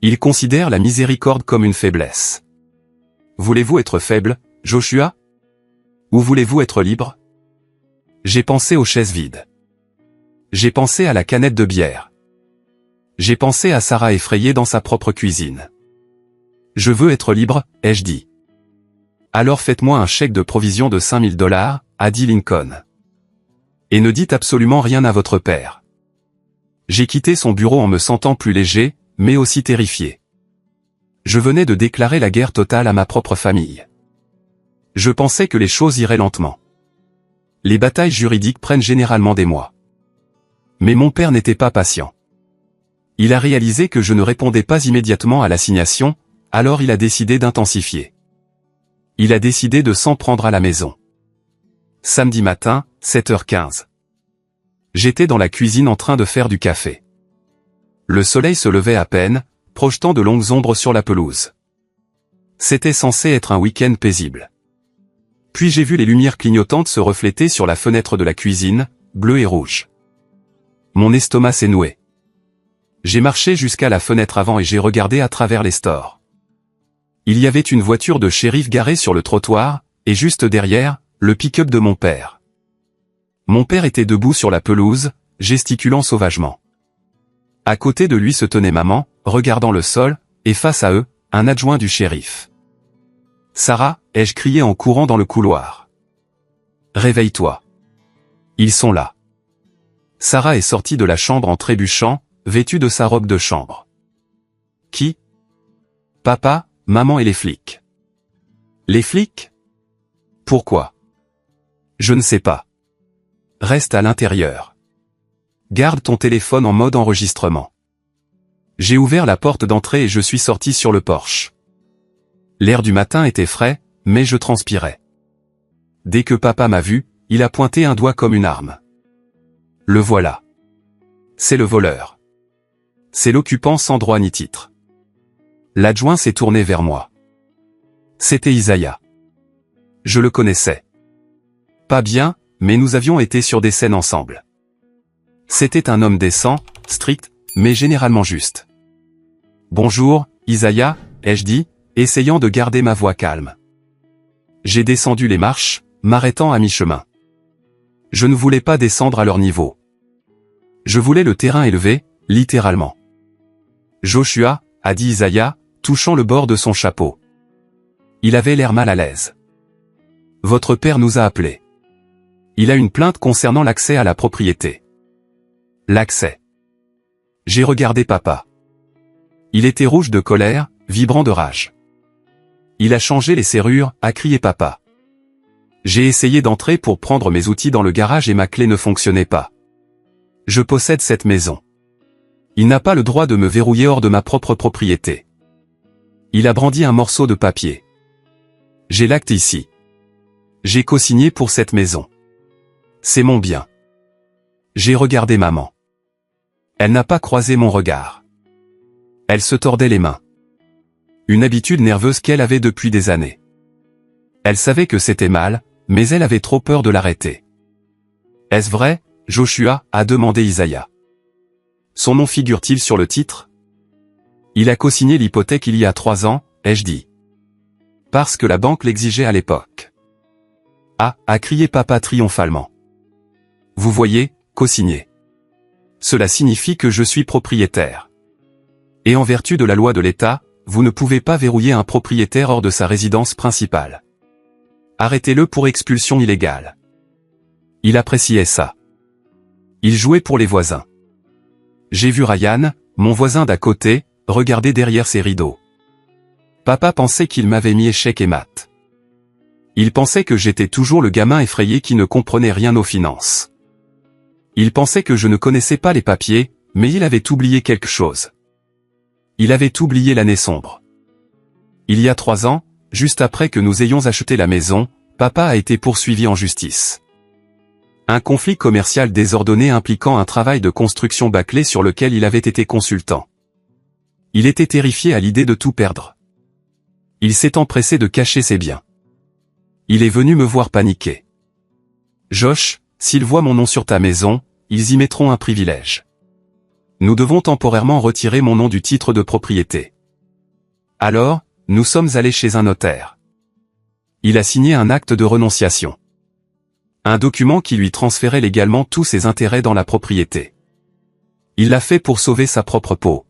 Ils considèrent la miséricorde comme une faiblesse. Voulez-vous être faible, Joshua? Ou voulez-vous être libre? J'ai pensé aux chaises vides. J'ai pensé à la canette de bière. J'ai pensé à Sarah effrayée dans sa propre cuisine. Je veux être libre, ai-je dit. Alors faites-moi un chèque de provision de $5000, a dit Lincoln. Et ne dites absolument rien à votre père. J'ai quitté son bureau en me sentant plus léger, mais aussi terrifié. Je venais de déclarer la guerre totale à ma propre famille. Je pensais que les choses iraient lentement. Les batailles juridiques prennent généralement des mois. Mais mon père n'était pas patient. Il a réalisé que je ne répondais pas immédiatement à l'assignation, alors il a décidé d'intensifier. Il a décidé de s'en prendre à la maison. Samedi matin, 7h15. J'étais dans la cuisine en train de faire du café. Le soleil se levait à peine, projetant de longues ombres sur la pelouse. C'était censé être un week-end paisible. Puis j'ai vu les lumières clignotantes se refléter sur la fenêtre de la cuisine, bleue et rouge. Mon estomac s'est noué. J'ai marché jusqu'à la fenêtre avant et j'ai regardé à travers les stores. Il y avait une voiture de shérif garée sur le trottoir, et juste derrière, le pick-up de mon père. Mon père était debout sur la pelouse, gesticulant sauvagement. À côté de lui se tenait maman, regardant le sol, et face à eux, un adjoint du shérif. « Sarah » ai-je crié en courant dans le couloir. « Réveille-toi. Ils sont là. » Sarah est sortie de la chambre en trébuchant, vêtue de sa robe de chambre. « Qui ? » ?»« Papa, maman et les flics. »« Les flics ? Pourquoi ? » ?»« Je ne sais pas. Reste à l'intérieur. Garde ton téléphone en mode enregistrement. » J'ai ouvert la porte d'entrée et je suis sorti sur le porche. L'air du matin était frais, mais je transpirais. Dès que papa m'a vu, il a pointé un doigt comme une arme. Le voilà. C'est le voleur. C'est l'occupant sans droit ni titre. L'adjoint s'est tourné vers moi. C'était Isaiah. Je le connaissais. Pas bien, mais nous avions été sur des scènes ensemble. C'était un homme décent, strict, mais généralement juste. « Bonjour, Isaiah », ai-je dit, essayant de garder ma voix calme. J'ai descendu les marches, m'arrêtant à mi-chemin. Je ne voulais pas descendre à leur niveau. Je voulais le terrain élevé, littéralement. « Joshua », a dit Isaiah, touchant le bord de son chapeau. Il avait l'air mal à l'aise. « Votre père nous a appelés. Il a une plainte concernant l'accès à la propriété. » L'accès. J'ai regardé papa. Il était rouge de colère, vibrant de rage. Il a changé les serrures, a crié papa. J'ai essayé d'entrer pour prendre mes outils dans le garage et ma clé ne fonctionnait pas. Je possède cette maison. Il n'a pas le droit de me verrouiller hors de ma propre propriété. Il a brandi un morceau de papier. J'ai l'acte ici. J'ai co-signé pour cette maison. C'est mon bien. J'ai regardé maman. Elle n'a pas croisé mon regard. Elle se tordait les mains. Une habitude nerveuse qu'elle avait depuis des années. Elle savait que c'était mal, mais elle avait trop peur de l'arrêter. « Est-ce vrai, Joshua ?» a demandé Isaiah. « Son nom figure-t-il sur le titre ?»« Il a co-signé l'hypothèque il y a 3 ans, ai-je dit. »« Parce que la banque l'exigeait à l'époque. »« Ah » a crié papa triomphalement. « Vous voyez, co-signé. Cela signifie que je suis propriétaire. Et en vertu de la loi de l'État, vous ne pouvez pas verrouiller un propriétaire hors de sa résidence principale. Arrêtez-le pour expulsion illégale. » Il appréciait ça. Il jouait pour les voisins. J'ai vu Ryan, mon voisin d'à côté, regarder derrière ses rideaux. Papa pensait qu'il m'avait mis échec et mat. Il pensait que j'étais toujours le gamin effrayé qui ne comprenait rien aux finances. Il pensait que je ne connaissais pas les papiers, mais il avait oublié quelque chose. Il avait oublié l'année sombre. Il y a 3 ans, juste après que nous ayons acheté la maison, papa a été poursuivi en justice. Un conflit commercial désordonné impliquant un travail de construction bâclé sur lequel il avait été consultant. Il était terrifié à l'idée de tout perdre. Il s'est empressé de cacher ses biens. Il est venu me voir paniquer. « Josh, s'ils voient mon nom sur ta maison, ils y mettront un privilège. Nous devons temporairement retirer mon nom du titre de propriété. » Alors, nous sommes allés chez un notaire. Il a signé un acte de renonciation. Un document qui lui transférait légalement tous ses intérêts dans la propriété. Il l'a fait pour sauver sa propre peau.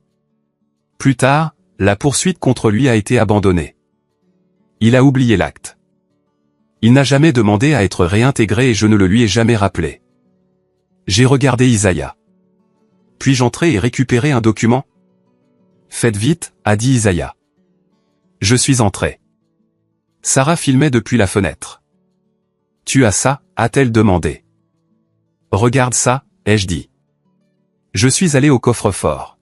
Plus tard, la poursuite contre lui a été abandonnée. Il a oublié l'acte. Il n'a jamais demandé à être réintégré et je ne le lui ai jamais rappelé. J'ai regardé Isaiah. Puis-je entrer et récupérer un document ? Faites vite, a dit Isaiah. Je suis entré. Sarah filmait depuis la fenêtre. Tu as ça ? A-t-elle demandé. Regarde ça, ai-je dit. Je suis allé au coffre-fort.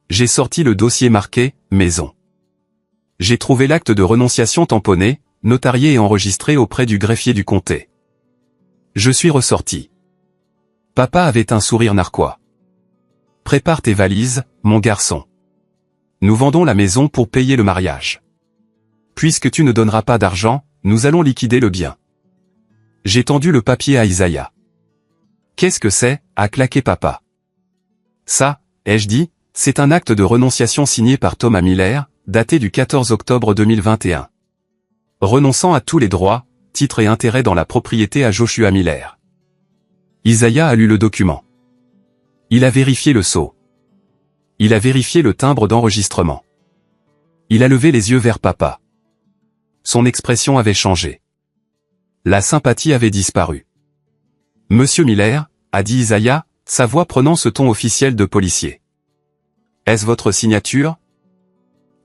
J'ai sorti le dossier marqué « Maison ». J'ai trouvé l'acte de renonciation tamponné, notarié et enregistré auprès du greffier du comté. Je suis ressorti. Papa avait un sourire narquois. Prépare tes valises, mon garçon. Nous vendons la maison pour payer le mariage. Puisque tu ne donneras pas d'argent, nous allons liquider le bien. J'ai tendu le papier à Isaiah. Qu'est-ce que c'est ? A claqué papa. Ça, ai-je dit, c'est un acte de renonciation signé par Thomas Miller, daté du 14 octobre 2021. Renonçant à tous les droits, titres et intérêts dans la propriété à Joshua Miller. Isaiah a lu le document. Il a vérifié le sceau. Il a vérifié le timbre d'enregistrement. Il a levé les yeux vers papa. Son expression avait changé. La sympathie avait disparu. « Monsieur Miller », a dit Isaiah, sa voix prenant ce ton officiel de policier. « Est-ce votre signature ?»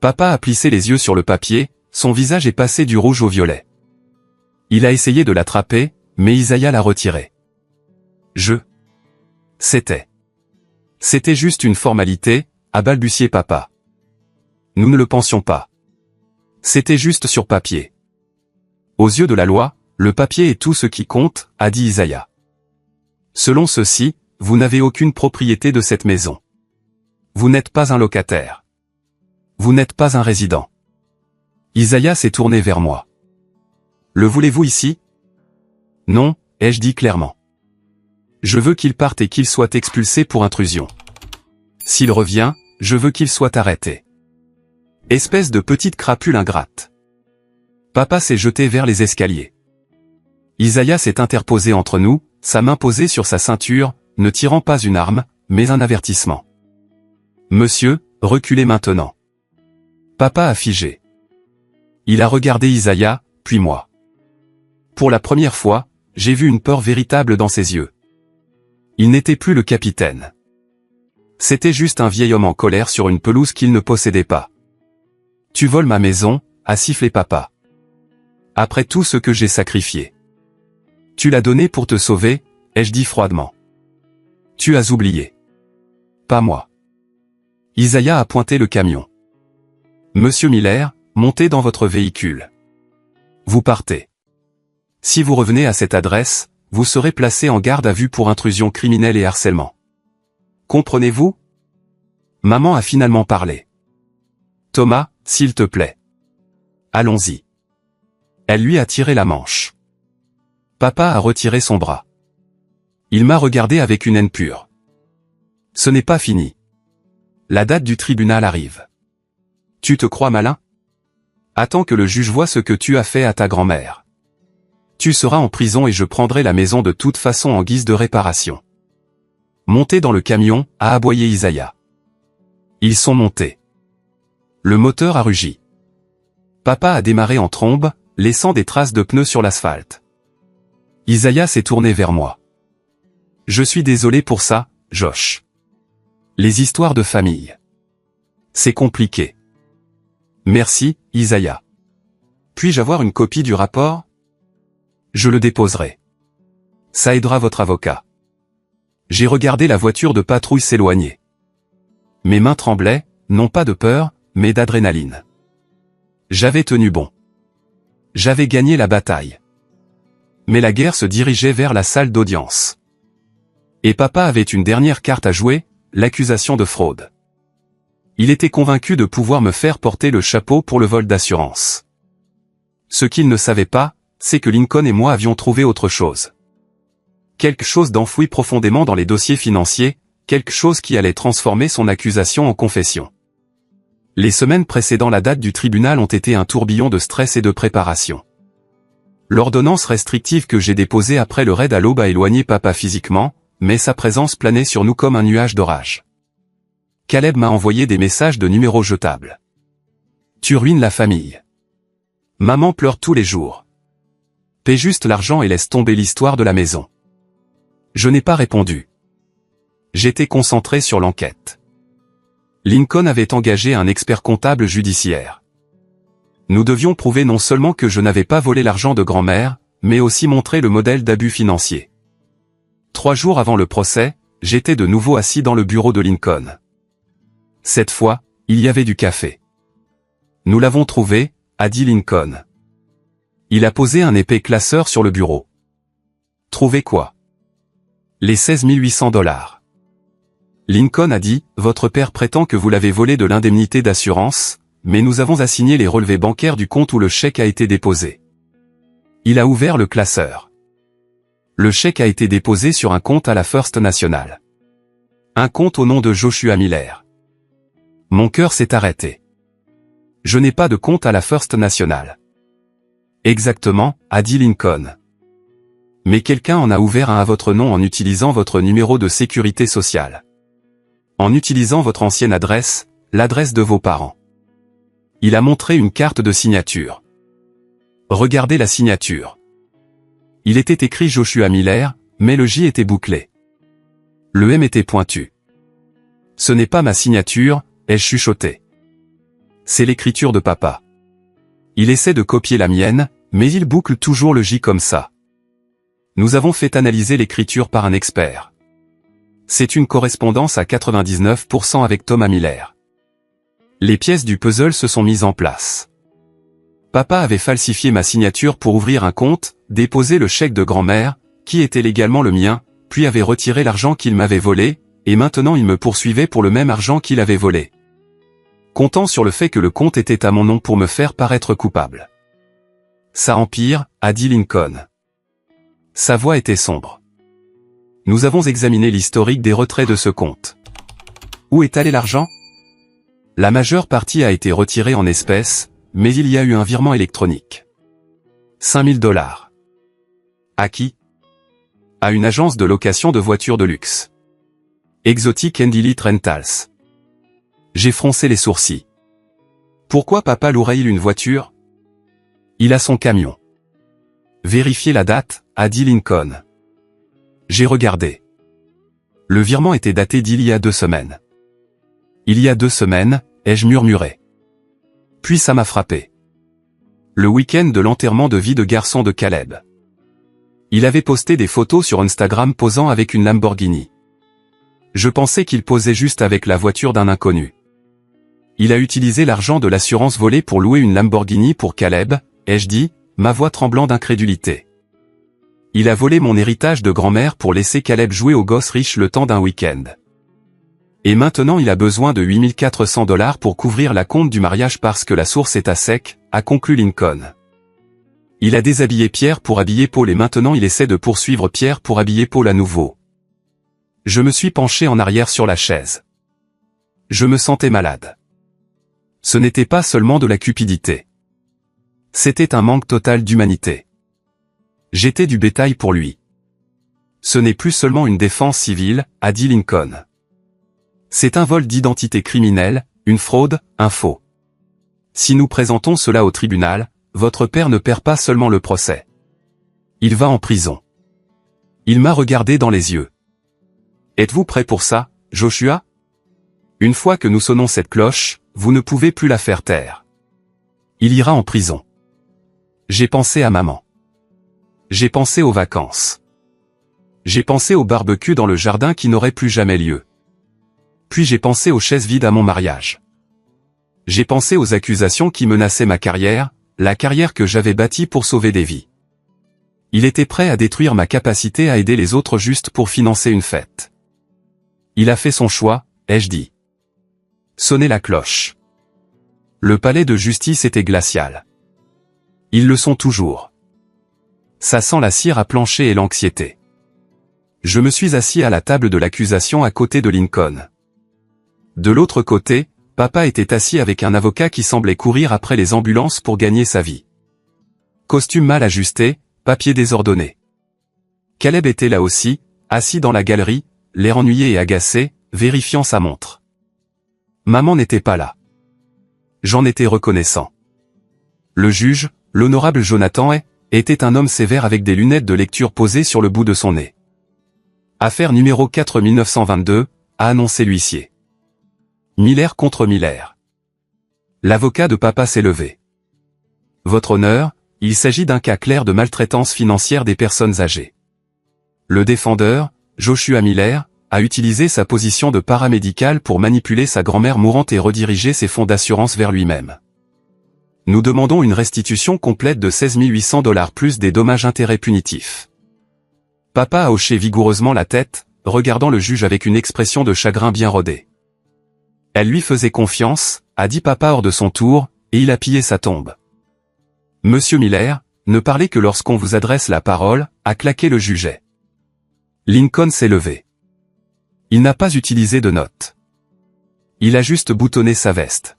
Papa a plissé les yeux sur le papier, son visage est passé du rouge au violet. Il a essayé de l'attraper, mais Isaiah l'a retiré. C'était juste une formalité, a balbutié papa. Nous ne le pensions pas. C'était juste sur papier. Aux yeux de la loi, le papier est tout ce qui compte, a dit Isaiah. Selon ceci, vous n'avez aucune propriété de cette maison. Vous n'êtes pas un locataire. Vous n'êtes pas un résident. Isaiah s'est tourné vers moi. Le voulez-vous ici? Non, ai-je dit clairement. Je veux qu'il parte et qu'il soit expulsé pour intrusion. S'il revient, je veux qu'il soit arrêté. Espèce de petite crapule ingrate. Papa s'est jeté vers les escaliers. Isaiah s'est interposé entre nous, sa main posée sur sa ceinture, ne tirant pas une arme, mais un avertissement. Monsieur, reculez maintenant. Papa a figé. Il a regardé Isaiah, puis moi. Pour la première fois, j'ai vu une peur véritable dans ses yeux. Il n'était plus le capitaine. C'était juste un vieil homme en colère sur une pelouse qu'il ne possédait pas. Tu voles ma maison, a sifflé papa. Après tout ce que j'ai sacrifié. Tu l'as donné pour te sauver, ai-je dit froidement. Tu as oublié. Pas moi. Isaiah a pointé le camion. Monsieur Miller, montez dans votre véhicule. Vous partez. Si vous revenez à cette adresse, vous serez placé en garde à vue pour intrusion criminelle et harcèlement. Comprenez-vous? Maman a finalement parlé. Thomas, s'il te plaît. Allons-y. Elle lui a tiré la manche. Papa a retiré son bras. Il m'a regardé avec une haine pure. Ce n'est pas fini. La date du tribunal arrive. Tu te crois malin? Attends que le juge voie ce que tu as fait à ta grand-mère. Tu seras en prison et je prendrai la maison de toute façon en guise de réparation. Montez dans le camion, a aboyé Isaiah. Ils sont montés. Le moteur a rugi. Papa a démarré en trombe, laissant des traces de pneus sur l'asphalte. Isaiah s'est tourné vers moi. Je suis désolé pour ça, Josh. Les histoires de famille. C'est compliqué. Merci, Isaiah. Puis-je avoir une copie du rapport? Je le déposerai. Ça aidera votre avocat. J'ai regardé la voiture de patrouille s'éloigner. Mes mains tremblaient, non pas de peur, mais d'adrénaline. J'avais tenu bon. J'avais gagné la bataille. Mais la guerre se dirigeait vers la salle d'audience. Et papa avait une dernière carte à jouer, l'accusation de fraude. Il était convaincu de pouvoir me faire porter le chapeau pour le vol d'assurance. Ce qu'il ne savait pas, c'est que Lincoln et moi avions trouvé autre chose. Quelque chose d'enfoui profondément dans les dossiers financiers, quelque chose qui allait transformer son accusation en confession. Les semaines précédant la date du tribunal ont été un tourbillon de stress et de préparation. L'ordonnance restrictive que j'ai déposée après le raid à l'aube a éloigné papa physiquement, mais sa présence planait sur nous comme un nuage d'orage. Caleb m'a envoyé des messages de numéros jetables. Tu ruines la famille. Maman pleure tous les jours. Paie juste l'argent et laisse tomber l'histoire de la maison. Je n'ai pas répondu. J'étais concentré sur l'enquête. Lincoln avait engagé un expert comptable judiciaire. Nous devions prouver non seulement que je n'avais pas volé l'argent de grand-mère, mais aussi montrer le modèle d'abus financier. 3 jours avant le procès, j'étais de nouveau assis dans le bureau de Lincoln. Cette fois, il y avait du café. Nous l'avons trouvé, a dit Lincoln. Il a posé un épais classeur sur le bureau. Trouvé quoi? Les 16 800 $. Lincoln a dit, votre père prétend que vous l'avez volé de l'indemnité d'assurance, mais nous avons assigné les relevés bancaires du compte où le chèque a été déposé. Il a ouvert le classeur. Le chèque a été déposé sur un compte à la First National. Un compte au nom de Joshua Miller. Mon cœur s'est arrêté. Je n'ai pas de compte à la First National. Exactement, a dit Lincoln. Mais quelqu'un en a ouvert un à votre nom en utilisant votre numéro de sécurité sociale. En utilisant votre ancienne adresse, l'adresse de vos parents. Il a montré une carte de signature. Regardez la signature. Il était écrit Joshua Miller, mais le J était bouclé. Le M était pointu. Ce n'est pas ma signature, ai-je chuchoté. C'est l'écriture de papa. Il essaie de copier la mienne, mais il boucle toujours le J comme ça. Nous avons fait analyser l'écriture par un expert. C'est une correspondance à 99% avec Thomas Miller. Les pièces du puzzle se sont mises en place. Papa avait falsifié ma signature pour ouvrir un compte, déposer le chèque de grand-mère, qui était légalement le mien, puis avait retiré l'argent qu'il m'avait volé, et maintenant il me poursuivait pour le même argent qu'il avait volé. comptant sur le fait que le compte était à mon nom pour me faire paraître coupable. Ça empire, a dit Lincoln. Sa voix était sombre. Nous avons examiné l'historique des retraits de ce compte. Où est allé l'argent? La majeure partie a été retirée en espèces, mais il y a eu un virement électronique. 5 000 $. À qui? À une agence de location de voitures de luxe. Exotic and Elite Rentals. J'ai froncé les sourcils. Pourquoi papa louerait-il une voiture? Il a son camion. Vérifiez la date, a dit Lincoln. J'ai regardé. Le virement était daté d'il y a 2 semaines. Il y a 2 semaines, ai-je murmuré. Puis ça m'a frappé. Le week-end de l'enterrement de vie de garçon de Caleb. Il avait posté des photos sur Instagram posant avec une Lamborghini. Je pensais qu'il posait juste avec la voiture d'un inconnu. Il a utilisé l'argent de l'assurance volée pour louer une Lamborghini pour Caleb, ai-je dit, ma voix tremblant d'incrédulité. Il a volé mon héritage de grand-mère pour laisser Caleb jouer aux gosses riches le temps d'un week-end. Et maintenant il a besoin de 8 400 $ pour couvrir la compte du mariage parce que la source est à sec, a conclu Lincoln. Il a déshabillé Pierre pour habiller Paul et maintenant il essaie de poursuivre Pierre pour habiller Paul à nouveau. Je me suis penché en arrière sur la chaise. Je me sentais malade. Ce n'était pas seulement de la cupidité. C'était un manque total d'humanité. J'étais du bétail pour lui. Ce n'est plus seulement une défense civile, a dit Lincoln. C'est un vol d'identité criminelle, une fraude, un faux. Si nous présentons cela au tribunal, votre père ne perd pas seulement le procès. Il va en prison. Il m'a regardé dans les yeux. Êtes-vous prêt pour ça, Joshua? Une fois que nous sonnons cette cloche, vous ne pouvez plus la faire taire. Il ira en prison. J'ai pensé à maman. J'ai pensé aux vacances. J'ai pensé au barbecue dans le jardin qui n'aurait plus jamais lieu. Puis j'ai pensé aux chaises vides à mon mariage. J'ai pensé aux accusations qui menaçaient ma carrière, la carrière que j'avais bâtie pour sauver des vies. Il était prêt à détruire ma capacité à aider les autres juste pour financer une fête. Il a fait son choix, ai-je dit. Sonnez la cloche. Le palais de justice était glacial. Ils le sont toujours. Ça sent la cire à plancher et l'anxiété. Je me suis assis à la table de l'accusation à côté de Lincoln. De l'autre côté, papa était assis avec un avocat qui semblait courir après les ambulances pour gagner sa vie. Costume mal ajusté, papier désordonné. Caleb était là aussi, assis dans la galerie, l'air ennuyé et agacé, vérifiant sa montre. Maman n'était pas là. J'en étais reconnaissant. Le juge, l'honorable Jonathan était un homme sévère avec des lunettes de lecture posées sur le bout de son nez. Affaire numéro 4922, a annoncé l'huissier. Miller contre Miller. L'avocat de papa s'est levé. Votre honneur, il s'agit d'un cas clair de maltraitance financière des personnes âgées. Le défendeur, Joshua Miller, a utilisé sa position de paramédical pour manipuler sa grand-mère mourante et rediriger ses fonds d'assurance vers lui-même. Nous demandons une restitution complète de 16 800 $ plus des dommages-intérêts punitifs. Papa a hoché vigoureusement la tête, regardant le juge avec une expression de chagrin bien rodée. Elle lui faisait confiance, a dit papa hors de son tour, et il a pillé sa tombe. Monsieur Miller, ne parlez que lorsqu'on vous adresse la parole, a claqué le juge. Lincoln s'est levé. Il n'a pas utilisé de notes. Il a juste boutonné sa veste.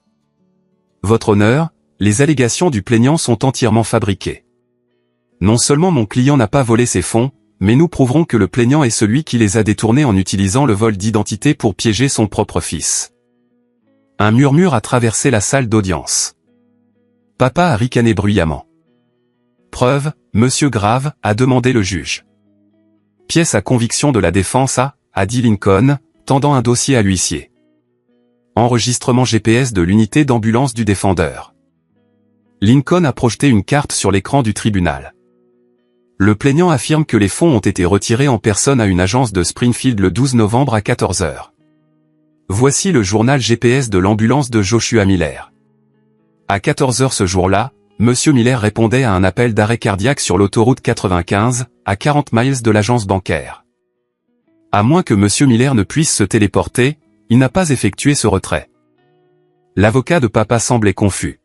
Votre honneur, les allégations du plaignant sont entièrement fabriquées. Non seulement mon client n'a pas volé ses fonds, mais nous prouverons que le plaignant est celui qui les a détournés en utilisant le vol d'identité pour piéger son propre fils. Un murmure a traversé la salle d'audience. Papa a ricané bruyamment. Preuve, monsieur Grave, a demandé le juge. Pièce à conviction de la défense a dit Lincoln, tendant un dossier à l'huissier. Enregistrement GPS de l'unité d'ambulance du défendeur. Lincoln a projeté une carte sur l'écran du tribunal. Le plaignant affirme que les fonds ont été retirés en personne à une agence de Springfield le 12 novembre à 14 h. Voici le journal GPS de l'ambulance de Joshua Miller. À 14 h ce jour-là, Monsieur Miller répondait à un appel d'arrêt cardiaque sur l'autoroute 95, à 40 miles de l'agence bancaire. À moins que Monsieur Miller ne puisse se téléporter, il n'a pas effectué ce retrait. L'avocat de papa semblait confus.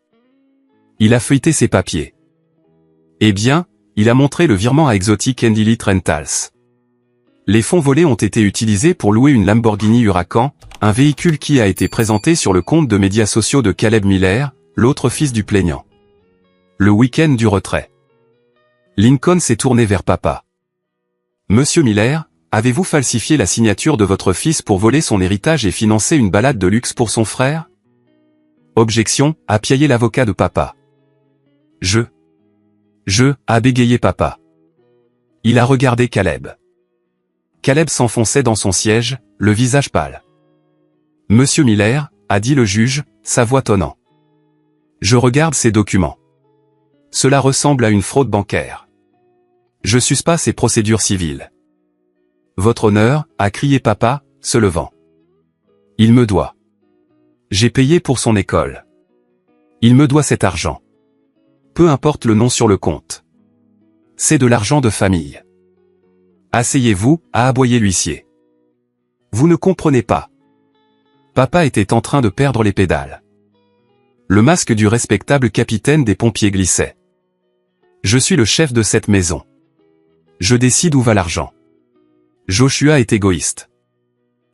Il a feuilleté ses papiers. Eh bien, il a montré le virement à Exotic and Elite Rentals. Les fonds volés ont été utilisés pour louer une Lamborghini Huracan, un véhicule qui a été présenté sur le compte de médias sociaux de Caleb Miller, l'autre fils du plaignant. Le week-end du retrait. Lincoln s'est tourné vers papa. Monsieur Miller, avez-vous falsifié la signature de votre fils pour voler son héritage et financer une balade de luxe pour son frère? Objection, a piaillé l'avocat de papa. A bégayé papa. Il a regardé Caleb. Caleb s'enfonçait dans son siège, le visage pâle. Monsieur Miller, a dit le juge, sa voix tonnant. Je regarde ces documents. Cela ressemble à une fraude bancaire. Je suspends ces procédures civiles. Votre honneur, a crié papa, se levant. Il me doit. J'ai payé pour son école. Il me doit cet argent. Peu importe le nom sur le compte. C'est de l'argent de famille. Asseyez-vous, a aboyé l'huissier. Vous ne comprenez pas. Papa était en train de perdre les pédales. Le masque du respectable capitaine des pompiers glissait. Je suis le chef de cette maison. Je décide où va l'argent. Joshua est égoïste.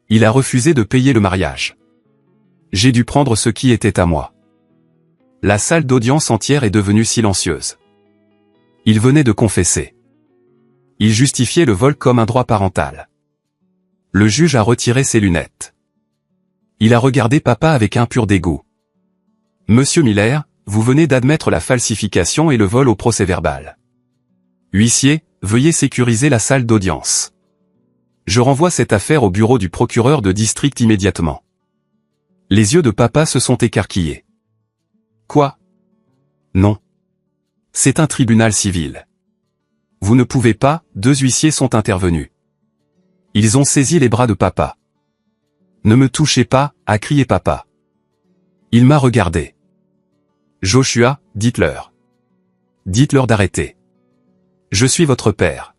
Il a refusé de payer le mariage. J'ai dû prendre ce qui était à moi. La salle d'audience entière est devenue silencieuse. Il venait de confesser. Il justifiait le vol comme un droit parental. Le juge a retiré ses lunettes. Il a regardé papa avec un pur dégoût. Monsieur Miller, vous venez d'admettre la falsification et le vol au procès-verbal. Huissier, veuillez sécuriser la salle d'audience. Je renvoie cette affaire au bureau du procureur de district immédiatement. Les yeux de papa se sont écarquillés. Quoi? Non. C'est un tribunal civil. Vous ne pouvez pas, deux huissiers sont intervenus. Ils ont saisi les bras de papa. Ne me touchez pas, a crié papa. Il m'a regardé. Joshua, dites-leur. Dites-leur d'arrêter. Je suis votre père.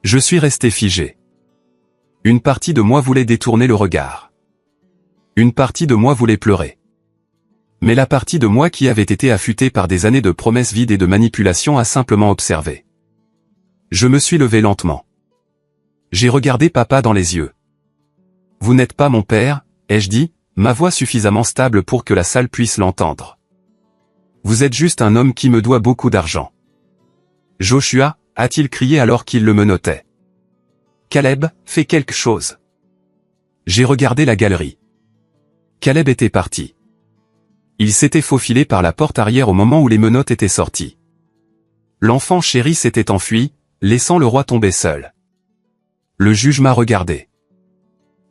Je suis resté figé. Une partie de moi voulait détourner le regard. Une partie de moi voulait pleurer. Mais la partie de moi qui avait été affûtée par des années de promesses vides et de manipulation a simplement observé. Je me suis levé lentement. J'ai regardé papa dans les yeux. Vous n'êtes pas mon père, ai-je dit, ma voix suffisamment stable pour que la salle puisse l'entendre. Vous êtes juste un homme qui me doit beaucoup d'argent. Joshua, a-t-il crié alors qu'il le menottait. Caleb, fais quelque chose. J'ai regardé la galerie. Caleb était parti. Il s'était faufilé par la porte arrière au moment où les menottes étaient sorties. L'enfant chéri s'était enfui, laissant le roi tomber seul. Le juge m'a regardé.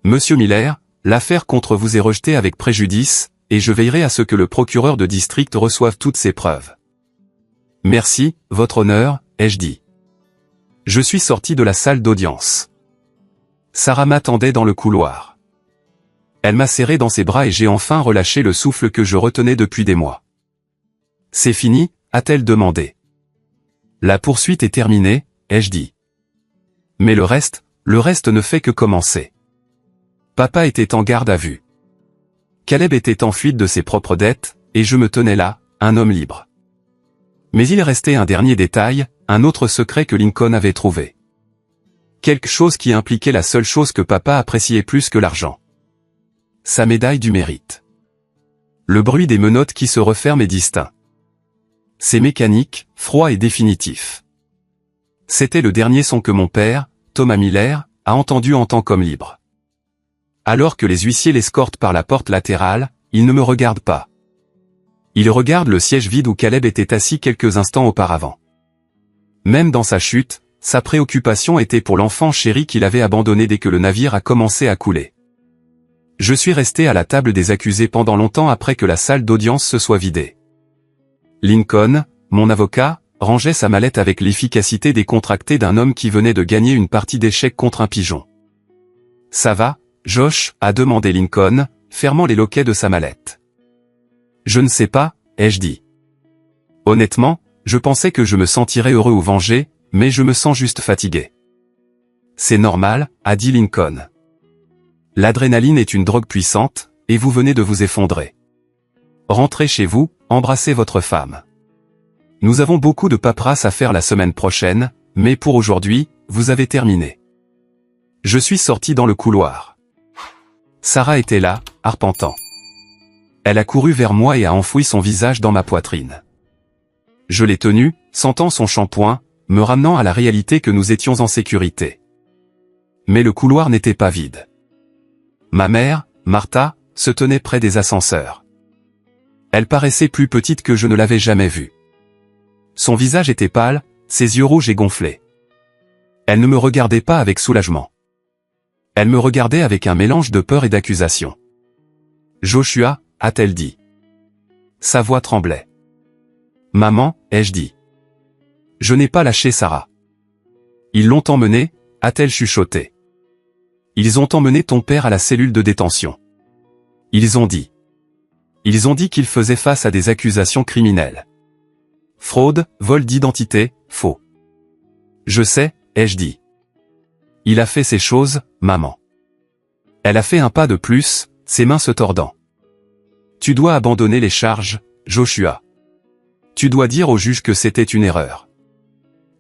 Monsieur Miller, l'affaire contre vous est rejetée avec préjudice, et je veillerai à ce que le procureur de district reçoive toutes ses preuves. Merci, votre honneur, ai-je dit. Je suis sorti de la salle d'audience. Sarah m'attendait dans le couloir. Elle m'a serré dans ses bras et j'ai enfin relâché le souffle que je retenais depuis des mois. C'est fini, a-t-elle demandé. La poursuite est terminée, ai-je dit. Mais le reste ne fait que commencer. Papa était en garde à vue. Caleb était en fuite de ses propres dettes, et je me tenais là, un homme libre. Mais il restait un dernier détail, un autre secret que Lincoln avait trouvé. Quelque chose qui impliquait la seule chose que papa appréciait plus que l'argent. Sa médaille du mérite. Le bruit des menottes qui se referment est distinct. C'est mécanique, froid et définitif. C'était le dernier son que mon père, Thomas Miller, a entendu en tant qu'homme libre. Alors que les huissiers l'escortent par la porte latérale, il ne me regarde pas. Il regarde le siège vide où Caleb était assis quelques instants auparavant. Même dans sa chute, sa préoccupation était pour l'enfant chéri qu'il avait abandonné dès que le navire a commencé à couler. Je suis resté à la table des accusés pendant longtemps après que la salle d'audience se soit vidée. Lincoln, mon avocat, rangeait sa mallette avec l'efficacité décontractée d'un homme qui venait de gagner une partie d'échecs contre un pigeon. « Ça va, Josh ?» a demandé Lincoln, fermant les loquets de sa mallette. « Je ne sais pas, ai-je dit. Honnêtement, je pensais que je me sentirais heureux ou vengé, mais je me sens juste fatigué. »« C'est normal, » a dit Lincoln. « L'adrénaline est une drogue puissante, et vous venez de vous effondrer. Rentrez chez vous, embrassez votre femme. Nous avons beaucoup de paperasse à faire la semaine prochaine, mais pour aujourd'hui, vous avez terminé. Je suis sorti dans le couloir. Sarah était là, arpentant. Elle a couru vers moi et a enfoui son visage dans ma poitrine. Je l'ai tenue, sentant son shampoing, me ramenant à la réalité que nous étions en sécurité. Mais le couloir n'était pas vide. Ma mère, Martha, se tenait près des ascenseurs. Elle paraissait plus petite que je ne l'avais jamais vue. Son visage était pâle, ses yeux rouges et gonflés. Elle ne me regardait pas avec soulagement. Elle me regardait avec un mélange de peur et d'accusation. « Joshua » a-t-elle dit. Sa voix tremblait. « Maman » ai-je dit. Je n'ai pas lâché Sarah. « Ils l'ont emmené » a-t-elle chuchoté. « Ils ont emmené ton père à la cellule de détention. » Ils ont dit. Ils ont dit qu'il faisait face à des accusations criminelles. Fraude, vol d'identité, faux. Je sais, ai-je dit. Il a fait ces choses, maman. Elle a fait un pas de plus, ses mains se tordant. Tu dois abandonner les charges, Joshua. Tu dois dire au juge que c'était une erreur.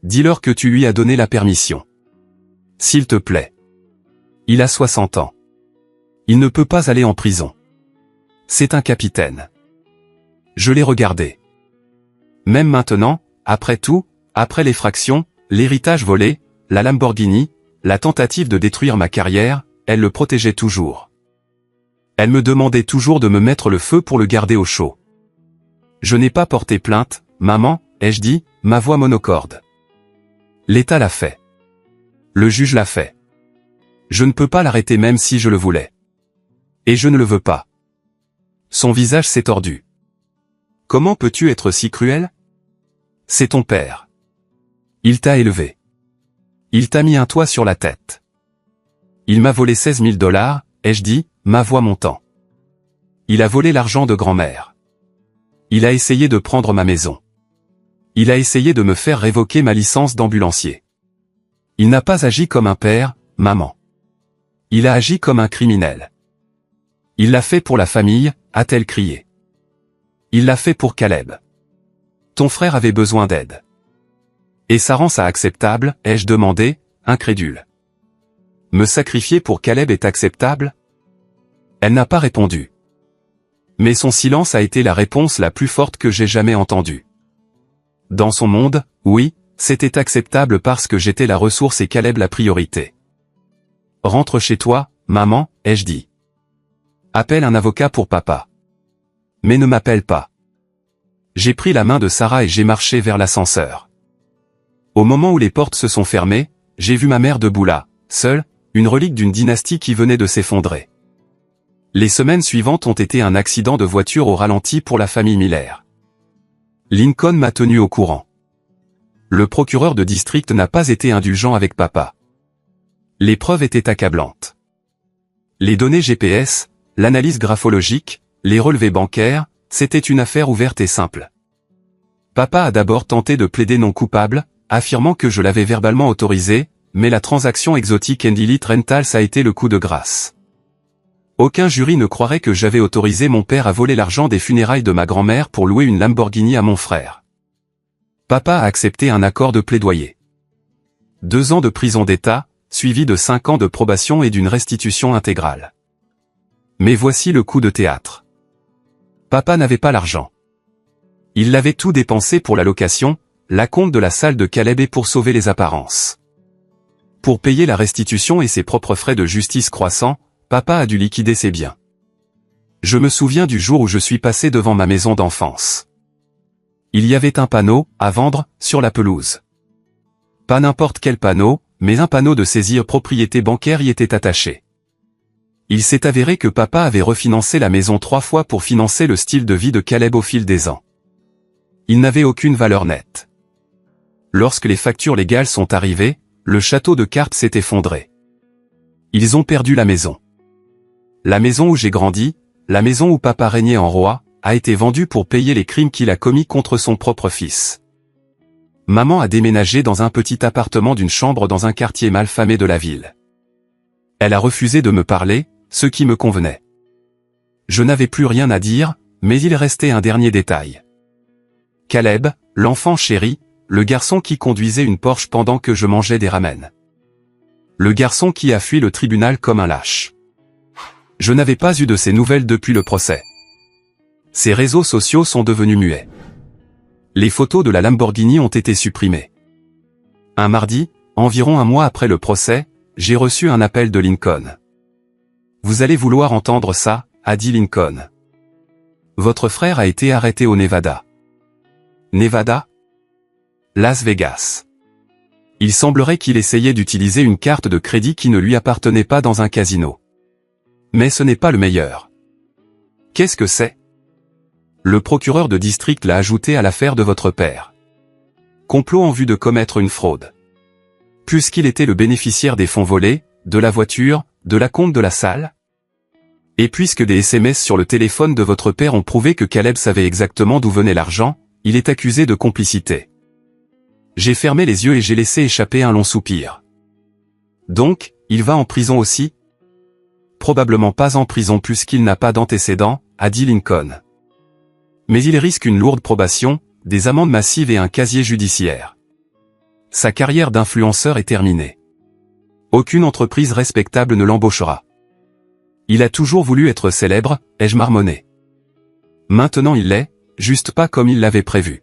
Dis-leur que tu lui as donné la permission. S'il te plaît. Il a 60 ans. Il ne peut pas aller en prison. C'est un capitaine. Je l'ai regardé. Même maintenant, après tout, après l'effraction, l'héritage volé, la Lamborghini, la tentative de détruire ma carrière, elle le protégeait toujours. Elle me demandait toujours de me mettre le feu pour le garder au chaud. Je n'ai pas porté plainte, maman, ai-je dit, ma voix monocorde. L'État l'a fait. Le juge l'a fait. Je ne peux pas l'arrêter même si je le voulais. Et je ne le veux pas. Son visage s'est tordu. Comment peux-tu être si cruel? C'est ton père. Il t'a élevé. Il t'a mis un toit sur la tête. Il m'a volé 16 000 $, ai-je dit, ma voix montant. Il a volé l'argent de grand-mère. Il a essayé de prendre ma maison. Il a essayé de me faire révoquer ma licence d'ambulancier. Il n'a pas agi comme un père, maman. Il a agi comme un criminel. Il l'a fait pour la famille, a-t-elle crié. Il l'a fait pour Caleb. Ton frère avait besoin d'aide. Et ça rend ça acceptable, ai-je demandé, incrédule. Me sacrifier pour Caleb est acceptable? Elle n'a pas répondu. Mais son silence a été la réponse la plus forte que j'ai jamais entendue. Dans son monde, oui, c'était acceptable parce que j'étais la ressource et Caleb la priorité. Rentre chez toi, maman, ai-je dit. Appelle un avocat pour papa. Mais ne m'appelle pas. J'ai pris la main de Sarah et j'ai marché vers l'ascenseur. Au moment où les portes se sont fermées, j'ai vu ma mère debout là, seule, une relique d'une dynastie qui venait de s'effondrer. Les semaines suivantes ont été un accident de voiture au ralenti pour la famille Miller. Lincoln m'a tenu au courant. Le procureur de district n'a pas été indulgent avec papa. Les preuves étaient accablantes. Les données GPS, l'analyse graphologique, les relevés bancaires, c'était une affaire ouverte et simple. Papa a d'abord tenté de plaider non coupable, affirmant que je l'avais verbalement autorisé, mais la transaction exotique Elite Rentals a été le coup de grâce. Aucun jury ne croirait que j'avais autorisé mon père à voler l'argent des funérailles de ma grand-mère pour louer une Lamborghini à mon frère. Papa a accepté un accord de plaidoyer. 2 ans de prison d'État, suivi de 5 ans de probation et d'une restitution intégrale. Mais voici le coup de théâtre. Papa n'avait pas l'argent. Il l'avait tout dépensé pour la location, l'acompte de la salle de Caleb et pour sauver les apparences. Pour payer la restitution et ses propres frais de justice croissants, papa a dû liquider ses biens. Je me souviens du jour où je suis passé devant ma maison d'enfance. Il y avait un panneau, à vendre, sur la pelouse. Pas n'importe quel panneau, mais un panneau de saisie propriété bancaire y était attaché. Il s'est avéré que papa avait refinancé la maison 3 fois pour financer le style de vie de Caleb au fil des ans. Il n'avait aucune valeur nette. Lorsque les factures légales sont arrivées, le château de cartes s'est effondré. Ils ont perdu la maison. La maison où j'ai grandi, la maison où papa régnait en roi, a été vendue pour payer les crimes qu'il a commis contre son propre fils. Maman a déménagé dans un petit appartement d'une chambre dans un quartier malfamé de la ville. Elle a refusé de me parler, ce qui me convenait. Je n'avais plus rien à dire, Mais il restait un dernier détail. Caleb, l'enfant chéri, le garçon qui conduisait une Porsche pendant que je mangeais des ramen. Le garçon qui a fui le tribunal comme un lâche. Je n'avais pas eu de ses nouvelles depuis le procès. Ses réseaux sociaux sont devenus muets. Les photos de la Lamborghini ont été supprimées. Un mardi, environ un mois après le procès, j'ai reçu un appel de Lincoln. « Vous allez vouloir entendre ça », a dit Lincoln. « Votre frère a été arrêté au Nevada. » Nevada? Las Vegas. Il semblerait qu'il essayait d'utiliser une carte de crédit qui ne lui appartenait pas dans un casino. Mais ce n'est pas le meilleur. Qu'est-ce que c'est? Le procureur de district l'a ajouté à l'affaire de votre père. Complot en vue de commettre une fraude. Puisqu'il était le bénéficiaire des fonds volés, de la voiture, de l'acompte de la salle. Et puisque des SMS sur le téléphone de votre père ont prouvé que Caleb savait exactement d'où venait l'argent, il est accusé de complicité. J'ai fermé les yeux et j'ai laissé échapper un long soupir. Donc, il va en prison aussi? Probablement pas en prison puisqu'il n'a pas d'antécédents, a dit Lincoln. Mais il risque une lourde probation, des amendes massives et un casier judiciaire. Sa carrière d'influenceur est terminée. Aucune entreprise respectable ne l'embauchera. Il a toujours voulu être célèbre, ai-je marmonné. Maintenant il l'est, juste pas comme il l'avait prévu.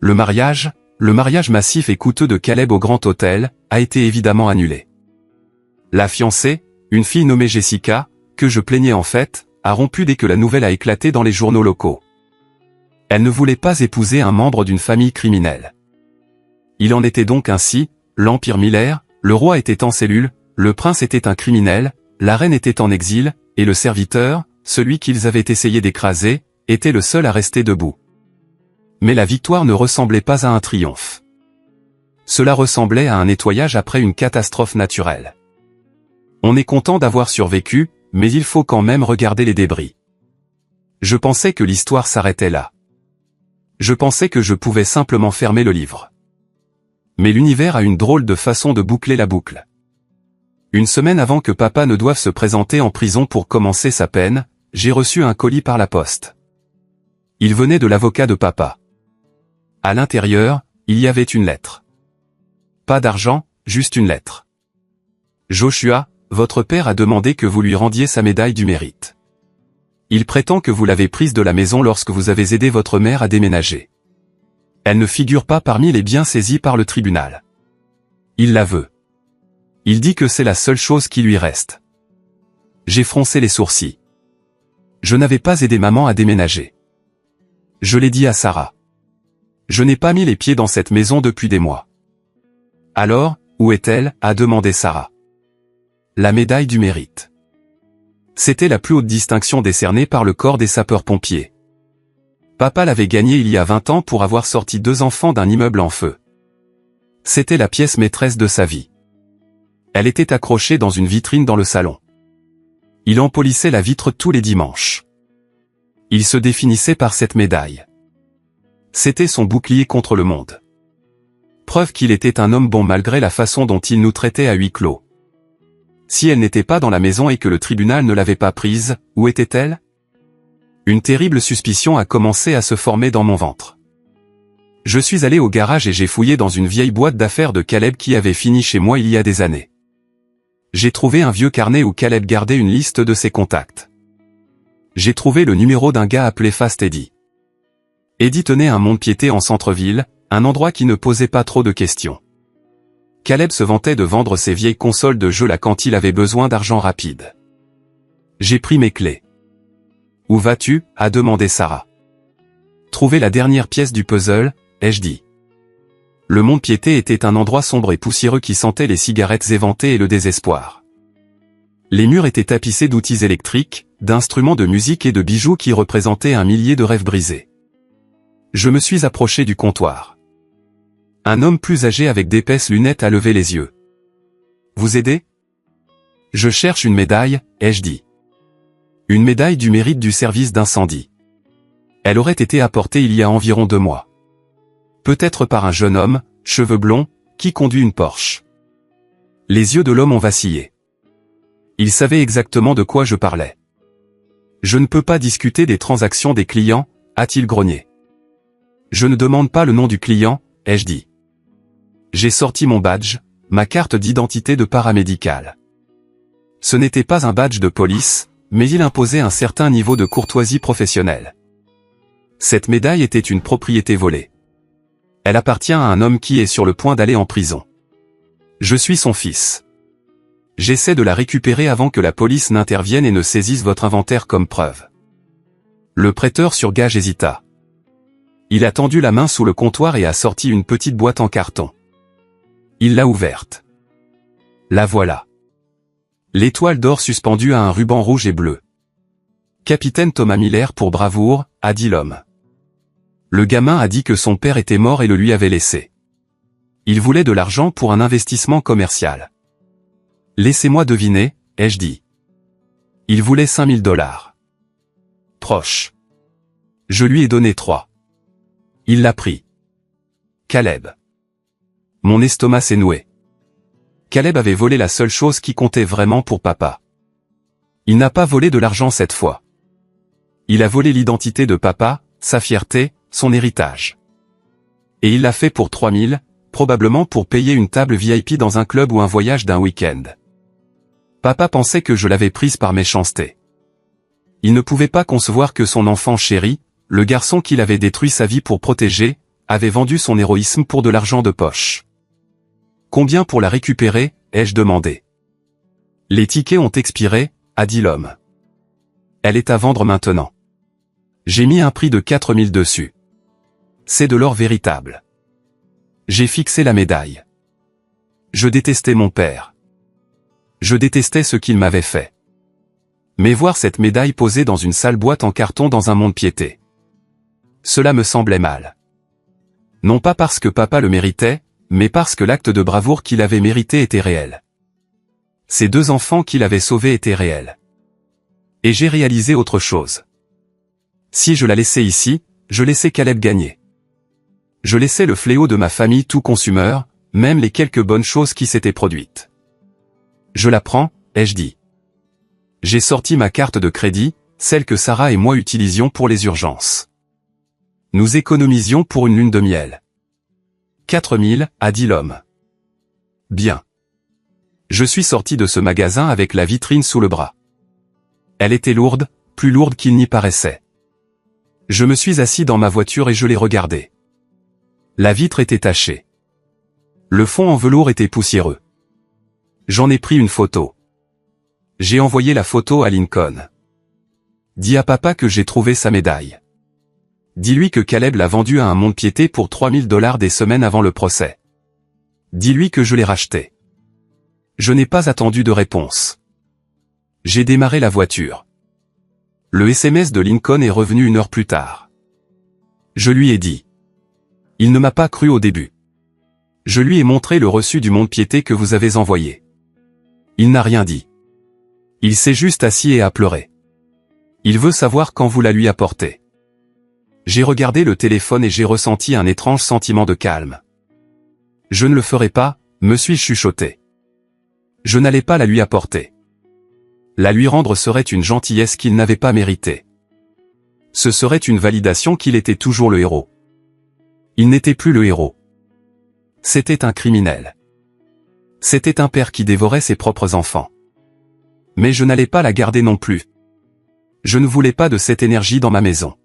Le mariage massif et coûteux de Caleb au Grand Hôtel, a été évidemment annulé. La fiancée, une fille nommée Jessica, que je plaignais en fait, a rompu dès que la nouvelle a éclaté dans les journaux locaux. Elle ne voulait pas épouser un membre d'une famille criminelle. Il en était donc ainsi, l'Empire Miller, le roi était en cellule, le prince était un criminel, la reine était en exil, et le serviteur, celui qu'ils avaient essayé d'écraser, était le seul à rester debout. Mais la victoire ne ressemblait pas à un triomphe. Cela ressemblait à un nettoyage après une catastrophe naturelle. On est content d'avoir survécu, mais il faut quand même regarder les débris. Je pensais que l'histoire s'arrêtait là. Je pensais que je pouvais simplement fermer le livre. Mais l'univers a une drôle de façon de boucler la boucle. Une semaine avant que papa ne doive se présenter en prison pour commencer sa peine, j'ai reçu un colis par la poste. Il venait de l'avocat de papa. À l'intérieur, il y avait une lettre. Pas d'argent, juste une lettre. Joshua, votre père a demandé que vous lui rendiez sa médaille du mérite. Il prétend que vous l'avez prise de la maison lorsque vous avez aidé votre mère à déménager. Elle ne figure pas parmi les biens saisis par le tribunal. Il la veut. Il dit que c'est la seule chose qui lui reste. J'ai froncé les sourcils. Je n'avais pas aidé maman à déménager. Je l'ai dit à Sarah. Je n'ai pas mis les pieds dans cette maison depuis des mois. Alors, où est-elle, a demandé Sarah. La médaille du mérite. C'était la plus haute distinction décernée par le corps des sapeurs-pompiers. Papa l'avait gagnée il y a 20 ans pour avoir sorti 2 enfants d'un immeuble en feu. C'était la pièce maîtresse de sa vie. Elle était accrochée dans une vitrine dans le salon. Il en polissait la vitre tous les dimanches. Il se définissait par cette médaille. C'était son bouclier contre le monde. Preuve qu'il était un homme bon malgré la façon dont il nous traitait à huis clos. Si elle n'était pas dans la maison et que le tribunal ne l'avait pas prise, où était-elle? Une terrible suspicion a commencé à se former dans mon ventre. Je suis allé au garage et j'ai fouillé dans une vieille boîte d'affaires de Caleb qui avait fini chez moi il y a des années. J'ai trouvé un vieux carnet où Caleb gardait une liste de ses contacts. J'ai trouvé le numéro d'un gars appelé Fast Eddie. Eddie tenait un mont-de-piété en centre-ville, un endroit qui ne posait pas trop de questions. Caleb se vantait de vendre ses vieilles consoles de jeux là quand il avait besoin d'argent rapide. J'ai pris mes clés. « Où vas-tu » a demandé Sarah. « Trouver la dernière pièce du puzzle » ai-je dit. Le mont-de-piété était un endroit sombre et poussiéreux qui sentait les cigarettes éventées et le désespoir. Les murs étaient tapissés d'outils électriques, d'instruments de musique et de bijoux qui représentaient un millier de rêves brisés. Je me suis approché du comptoir. Un homme plus âgé avec d'épaisses lunettes a levé les yeux. « Vous aidez ?»« Je cherche une médaille » ai-je dit. Une médaille du mérite du service d'incendie. Elle aurait été apportée il y a environ 2 mois. Peut-être par un jeune homme, cheveux blonds, qui conduit une Porsche. Les yeux de l'homme ont vacillé. Il savait exactement de quoi je parlais. Je ne peux pas discuter des transactions des clients, a-t-il grogné. Je ne demande pas le nom du client, ai-je dit. J'ai sorti mon badge, ma carte d'identité de paramédical. Ce n'était pas un badge de police, mais il imposait un certain niveau de courtoisie professionnelle. Cette médaille était une propriété volée. Elle appartient à un homme qui est sur le point d'aller en prison. Je suis son fils. J'essaie de la récupérer avant que la police n'intervienne et ne saisisse votre inventaire comme preuve. Le prêteur sur gage hésita. Il a tendu la main sous le comptoir et a sorti une petite boîte en carton. Il l'a ouverte. La voilà. L'étoile d'or suspendue à un ruban rouge et bleu. Capitaine Thomas Miller pour bravoure, a dit l'homme. Le gamin a dit que son père était mort et le lui avait laissé. Il voulait de l'argent pour un investissement commercial. Laissez-moi deviner, ai-je dit. Il voulait 5000 $. Proche. Je lui ai donné 3. Il l'a pris. Caleb. Mon estomac s'est noué. Caleb avait volé la seule chose qui comptait vraiment pour papa. Il n'a pas volé de l'argent cette fois. Il a volé l'identité de papa, sa fierté, son héritage. Et il l'a fait pour 3000, probablement pour payer une table VIP dans un club ou un voyage d'un week-end. Papa pensait que je l'avais prise par méchanceté. Il ne pouvait pas concevoir que son enfant chéri, le garçon qu'il avait détruit sa vie pour protéger, avait vendu son héroïsme pour de l'argent de poche. Combien pour la récupérer, ai-je demandé. Les tickets ont expiré, a dit l'homme. Elle est à vendre maintenant. J'ai mis un prix de 4000 dessus. C'est de l'or véritable. J'ai fixé la médaille. Je détestais mon père. Je détestais ce qu'il m'avait fait. Mais voir cette médaille posée dans une sale boîte en carton dans un mont-de-piété. Cela me semblait mal. Non pas parce que papa le méritait, mais parce que l'acte de bravoure qu'il avait mérité était réel. Ces 2 enfants qu'il avait sauvés étaient réels. Et j'ai réalisé autre chose. Si je la laissais ici, je laissais Caleb gagner. Je laissais le fléau de ma famille tout consumeur, même les quelques bonnes choses qui s'étaient produites. Je la prends, ai-je dit. J'ai sorti ma carte de crédit, celle que Sarah et moi utilisions pour les urgences. Nous économisions pour une lune de miel. 4000, a dit l'homme. Bien. Je suis sorti de ce magasin avec la vitrine sous le bras. Elle était lourde, plus lourde qu'il n'y paraissait. Je me suis assis dans ma voiture et je l'ai regardée. La vitre était tachée. Le fond en velours était poussiéreux. J'en ai pris une photo. J'ai envoyé la photo à Lincoln. Dis à papa que j'ai trouvé sa médaille. Dis-lui que Caleb l'a vendue à un mont-de-piété pour 3000 $ des semaines avant le procès. Dis-lui que je l'ai racheté. Je n'ai pas attendu de réponse. J'ai démarré la voiture. Le SMS de Lincoln est revenu 1 heure plus tard. Je lui ai dit. Il ne m'a pas cru au début. Je lui ai montré le reçu du mont-de-piété que vous avez envoyé. Il n'a rien dit. Il s'est juste assis et a pleuré. Il veut savoir quand vous la lui apportez. J'ai regardé le téléphone et j'ai ressenti un étrange sentiment de calme. Je ne le ferai pas, me suis-je chuchoté. Je n'allais pas la lui apporter. La lui rendre serait une gentillesse qu'il n'avait pas méritée. Ce serait une validation qu'il était toujours le héros. Il n'était plus le héros. C'était un criminel. C'était un père qui dévorait ses propres enfants. Mais je n'allais pas la garder non plus. Je ne voulais pas de cette énergie dans ma maison.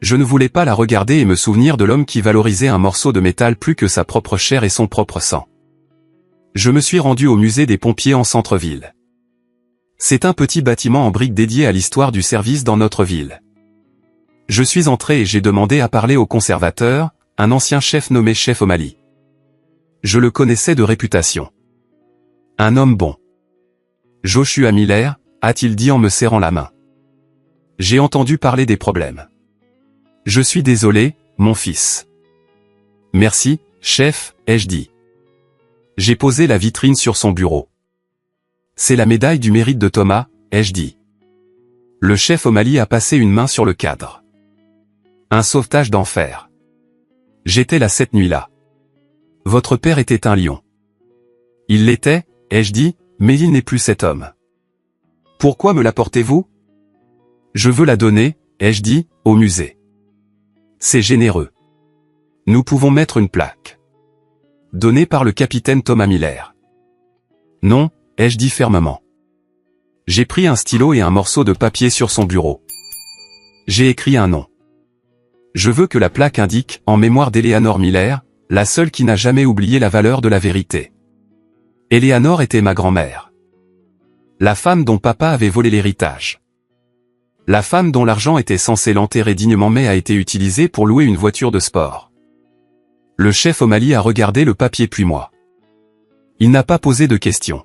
Je ne voulais pas la regarder et me souvenir de l'homme qui valorisait un morceau de métal plus que sa propre chair et son propre sang. Je me suis rendu au musée des pompiers en centre-ville. C'est un petit bâtiment en briques dédié à l'histoire du service dans notre ville. Je suis entré et j'ai demandé à parler au conservateur, un ancien chef nommé Chef O'Malley. Je le connaissais de réputation. Un homme bon. Joshua Miller, a-t-il dit en me serrant la main. J'ai entendu parler des problèmes. Je suis désolé, mon fils. Merci, chef, ai-je dit. J'ai posé la vitrine sur son bureau. C'est la médaille du mérite de Thomas, ai-je dit. Le chef O'Malley a passé une main sur le cadre. Un sauvetage d'enfer. J'étais là cette nuit-là. Votre père était un lion. Il l'était, ai-je dit, mais il n'est plus cet homme. Pourquoi me l'apportez-vous? Je veux la donner, ai-je dit, au musée. C'est généreux. Nous pouvons mettre une plaque. Donnée par le capitaine Thomas Miller. Non, ai-je dit fermement. J'ai pris un stylo et un morceau de papier sur son bureau. J'ai écrit un nom. Je veux que la plaque indique, en mémoire d'Eleanor Miller, la seule qui n'a jamais oublié la valeur de la vérité. Eleanor était ma grand-mère. La femme dont papa avait volé l'héritage. La femme dont l'argent était censé l'enterrer dignement mais a été utilisé pour louer une voiture de sport. Le chef O'Malley a regardé le papier puis moi. Il n'a pas posé de questions.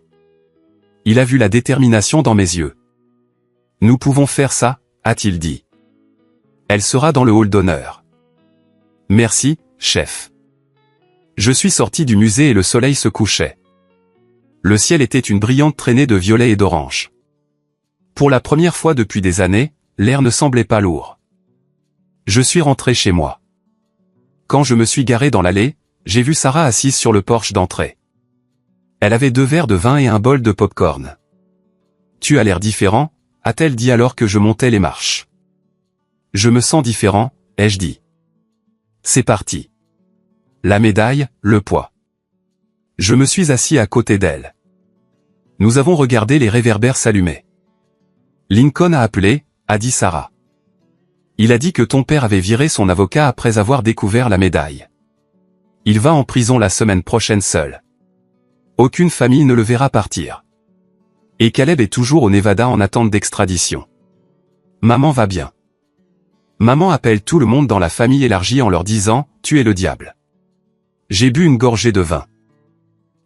Il a vu la détermination dans mes yeux. Nous pouvons faire ça, a-t-il dit. Elle sera dans le hall d'honneur. Merci, chef. Je suis sorti du musée et le soleil se couchait. Le ciel était une brillante traînée de violet et d'orange. Pour la première fois depuis des années, l'air ne semblait pas lourd. Je suis rentré chez moi. Quand je me suis garé dans l'allée, j'ai vu Sarah assise sur le porche d'entrée. Elle avait 2 verres de vin et un bol de pop-corn. « Tu as l'air différent », a-t-elle dit alors que je montais les marches. « Je me sens différent », ai-je dit. C'est parti. La médaille, le poids. Je me suis assis à côté d'elle. Nous avons regardé les réverbères s'allumer. Lincoln a appelé, a dit Sarah. Il a dit que ton père avait viré son avocat après avoir découvert la médaille. Il va en prison la semaine prochaine seul. Aucune famille ne le verra partir. Et Caleb est toujours au Nevada en attente d'extradition. Maman va bien. Maman appelle tout le monde dans la famille élargie en leur disant « Tu es le diable ». J'ai bu une gorgée de vin.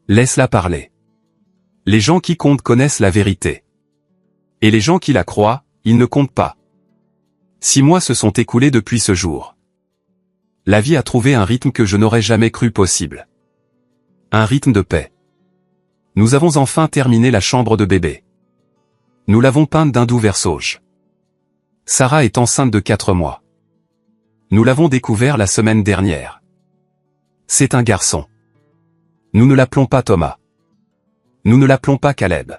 Laisse-la parler. Les gens qui comptent connaissent la vérité. Et les gens qui la croient, ils ne comptent pas. 6 mois se sont écoulés depuis ce jour. La vie a trouvé un rythme que je n'aurais jamais cru possible. Un rythme de paix. Nous avons enfin terminé la chambre de bébé. Nous l'avons peinte d'un doux vert sauge. Sarah est enceinte de 4 mois. Nous l'avons découvert la semaine dernière. C'est un garçon. Nous ne l'appelons pas Thomas. Nous ne l'appelons pas Caleb.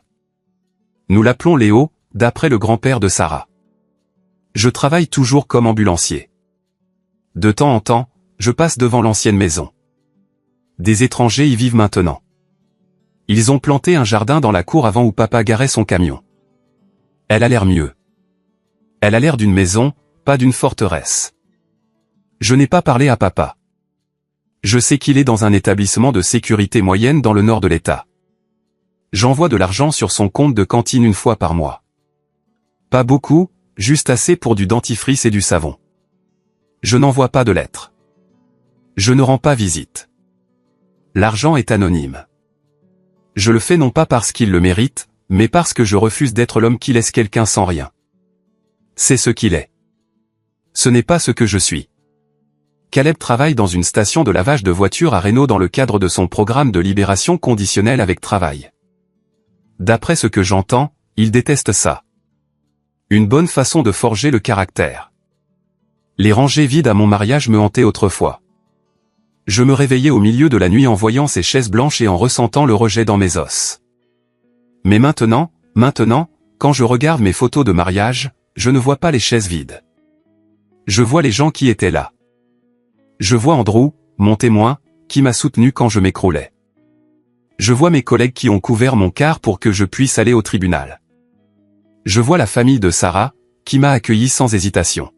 Nous l'appelons Léo, d'après le grand-père de Sarah. Je travaille toujours comme ambulancier. De temps en temps, je passe devant l'ancienne maison. Des étrangers y vivent maintenant. Ils ont planté un jardin dans la cour avant où papa garait son camion. Elle a l'air mieux. Elle a l'air d'une maison, pas d'une forteresse. Je n'ai pas parlé à papa. Je sais qu'il est dans un établissement de sécurité moyenne dans le nord de l'État. J'envoie de l'argent sur son compte de cantine 1 fois par mois. Pas beaucoup, juste assez pour du dentifrice et du savon. Je n'envoie pas de lettres. Je ne rends pas visite. L'argent est anonyme. Je le fais non pas parce qu'il le mérite, mais parce que je refuse d'être l'homme qui laisse quelqu'un sans rien. C'est ce qu'il est. Ce n'est pas ce que je suis. Caleb travaille dans une station de lavage de voitures à Reno dans le cadre de son programme de libération conditionnelle avec travail. D'après ce que j'entends, il déteste ça. Une bonne façon de forger le caractère. Les rangées vides à mon mariage me hantaient autrefois. Je me réveillais au milieu de la nuit en voyant ces chaises blanches et en ressentant le rejet dans mes os. Mais maintenant, quand je regarde mes photos de mariage, je ne vois pas les chaises vides. Je vois les gens qui étaient là. Je vois Andrew, mon témoin, qui m'a soutenu quand je m'écroulais. Je vois mes collègues qui ont couvert mon quart pour que je puisse aller au tribunal. Je vois la famille de Sarah, qui m'a accueilli sans hésitation.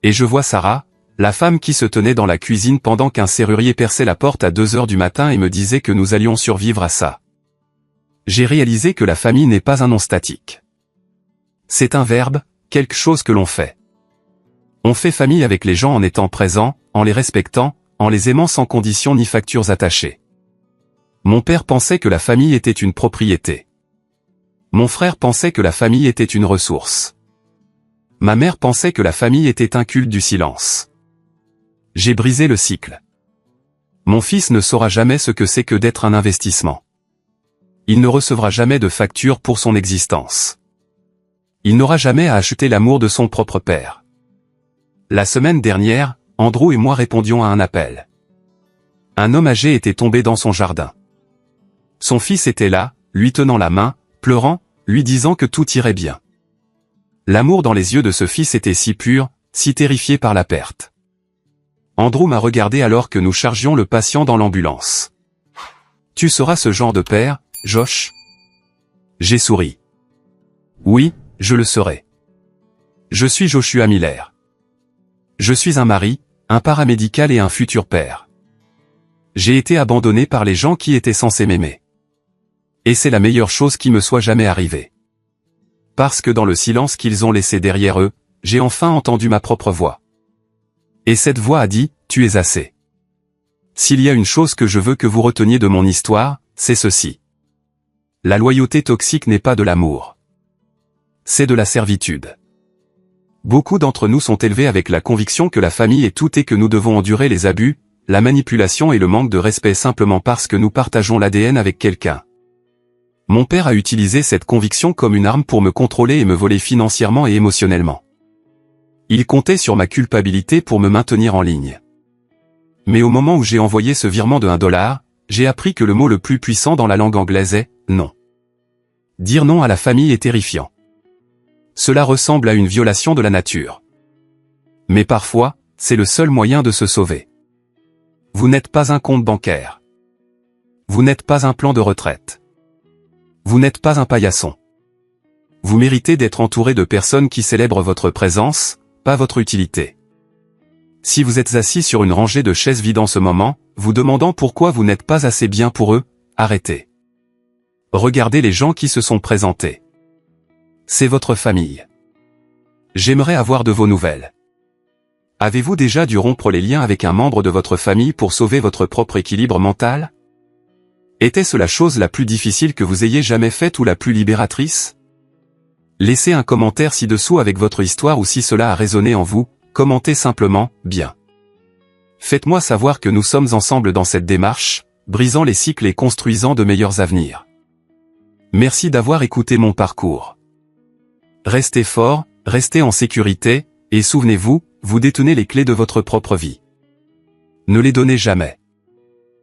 Et je vois Sarah, la femme qui se tenait dans la cuisine pendant qu'un serrurier perçait la porte à 2 heures du matin et me disait que nous allions survivre à ça. J'ai réalisé que la famille n'est pas un nom statique. C'est un verbe, quelque chose que l'on fait. On fait famille avec les gens en étant présent, en les respectant, en les aimant sans conditions ni factures attachées. Mon père pensait que la famille était une propriété. Mon frère pensait que la famille était une ressource. Ma mère pensait que la famille était un culte du silence. J'ai brisé le cycle. Mon fils ne saura jamais ce que c'est que d'être un investissement. Il ne recevra jamais de facture pour son existence. Il n'aura jamais à acheter l'amour de son propre père. La semaine dernière, Andrew et moi répondions à un appel. Un homme âgé était tombé dans son jardin. Son fils était là, lui tenant la main, pleurant, lui disant que tout irait bien. L'amour dans les yeux de ce fils était si pur, si terrifié par la perte. Andrew m'a regardé alors que nous chargions le patient dans l'ambulance. « Tu seras ce genre de père, Josh ?» J'ai souri. « Oui, je le serai. Je suis Joshua Miller. Je suis un mari, un paramédical et un futur père. J'ai été abandonné par les gens qui étaient censés m'aimer. Et c'est la meilleure chose qui me soit jamais arrivée. Parce que dans le silence qu'ils ont laissé derrière eux, j'ai enfin entendu ma propre voix. Et cette voix a dit, « Tu es assez. » S'il y a une chose que je veux que vous reteniez de mon histoire, c'est ceci. La loyauté toxique n'est pas de l'amour. C'est de la servitude. Beaucoup d'entre nous sont élevés avec la conviction que la famille est tout et que nous devons endurer les abus, la manipulation et le manque de respect simplement parce que nous partageons l'ADN avec quelqu'un. Mon père a utilisé cette conviction comme une arme pour me contrôler et me voler financièrement et émotionnellement. Il comptait sur ma culpabilité pour me maintenir en ligne. Mais au moment où j'ai envoyé ce virement de $1, j'ai appris que le mot le plus puissant dans la langue anglaise est « non ». Dire non à la famille est terrifiant. Cela ressemble à une violation de la nature. Mais parfois, c'est le seul moyen de se sauver. Vous n'êtes pas un compte bancaire. Vous n'êtes pas un plan de retraite. Vous n'êtes pas un paillasson. Vous méritez d'être entouré de personnes qui célèbrent votre présence, pas votre utilité. Si vous êtes assis sur une rangée de chaises vides en ce moment, vous demandant pourquoi vous n'êtes pas assez bien pour eux, arrêtez. Regardez les gens qui se sont présentés. C'est votre famille. J'aimerais avoir de vos nouvelles. Avez-vous déjà dû rompre les liens avec un membre de votre famille pour sauver votre propre équilibre mental? Était-ce la chose la plus difficile que vous ayez jamais faite ou la plus libératrice? Laissez un commentaire ci-dessous avec votre histoire ou si cela a résonné en vous, commentez simplement « Bien ». Faites-moi savoir que nous sommes ensemble dans cette démarche, brisant les cycles et construisant de meilleurs avenirs. Merci d'avoir écouté mon parcours. Restez fort, restez en sécurité, et souvenez-vous, vous détenez les clés de votre propre vie. Ne les donnez jamais.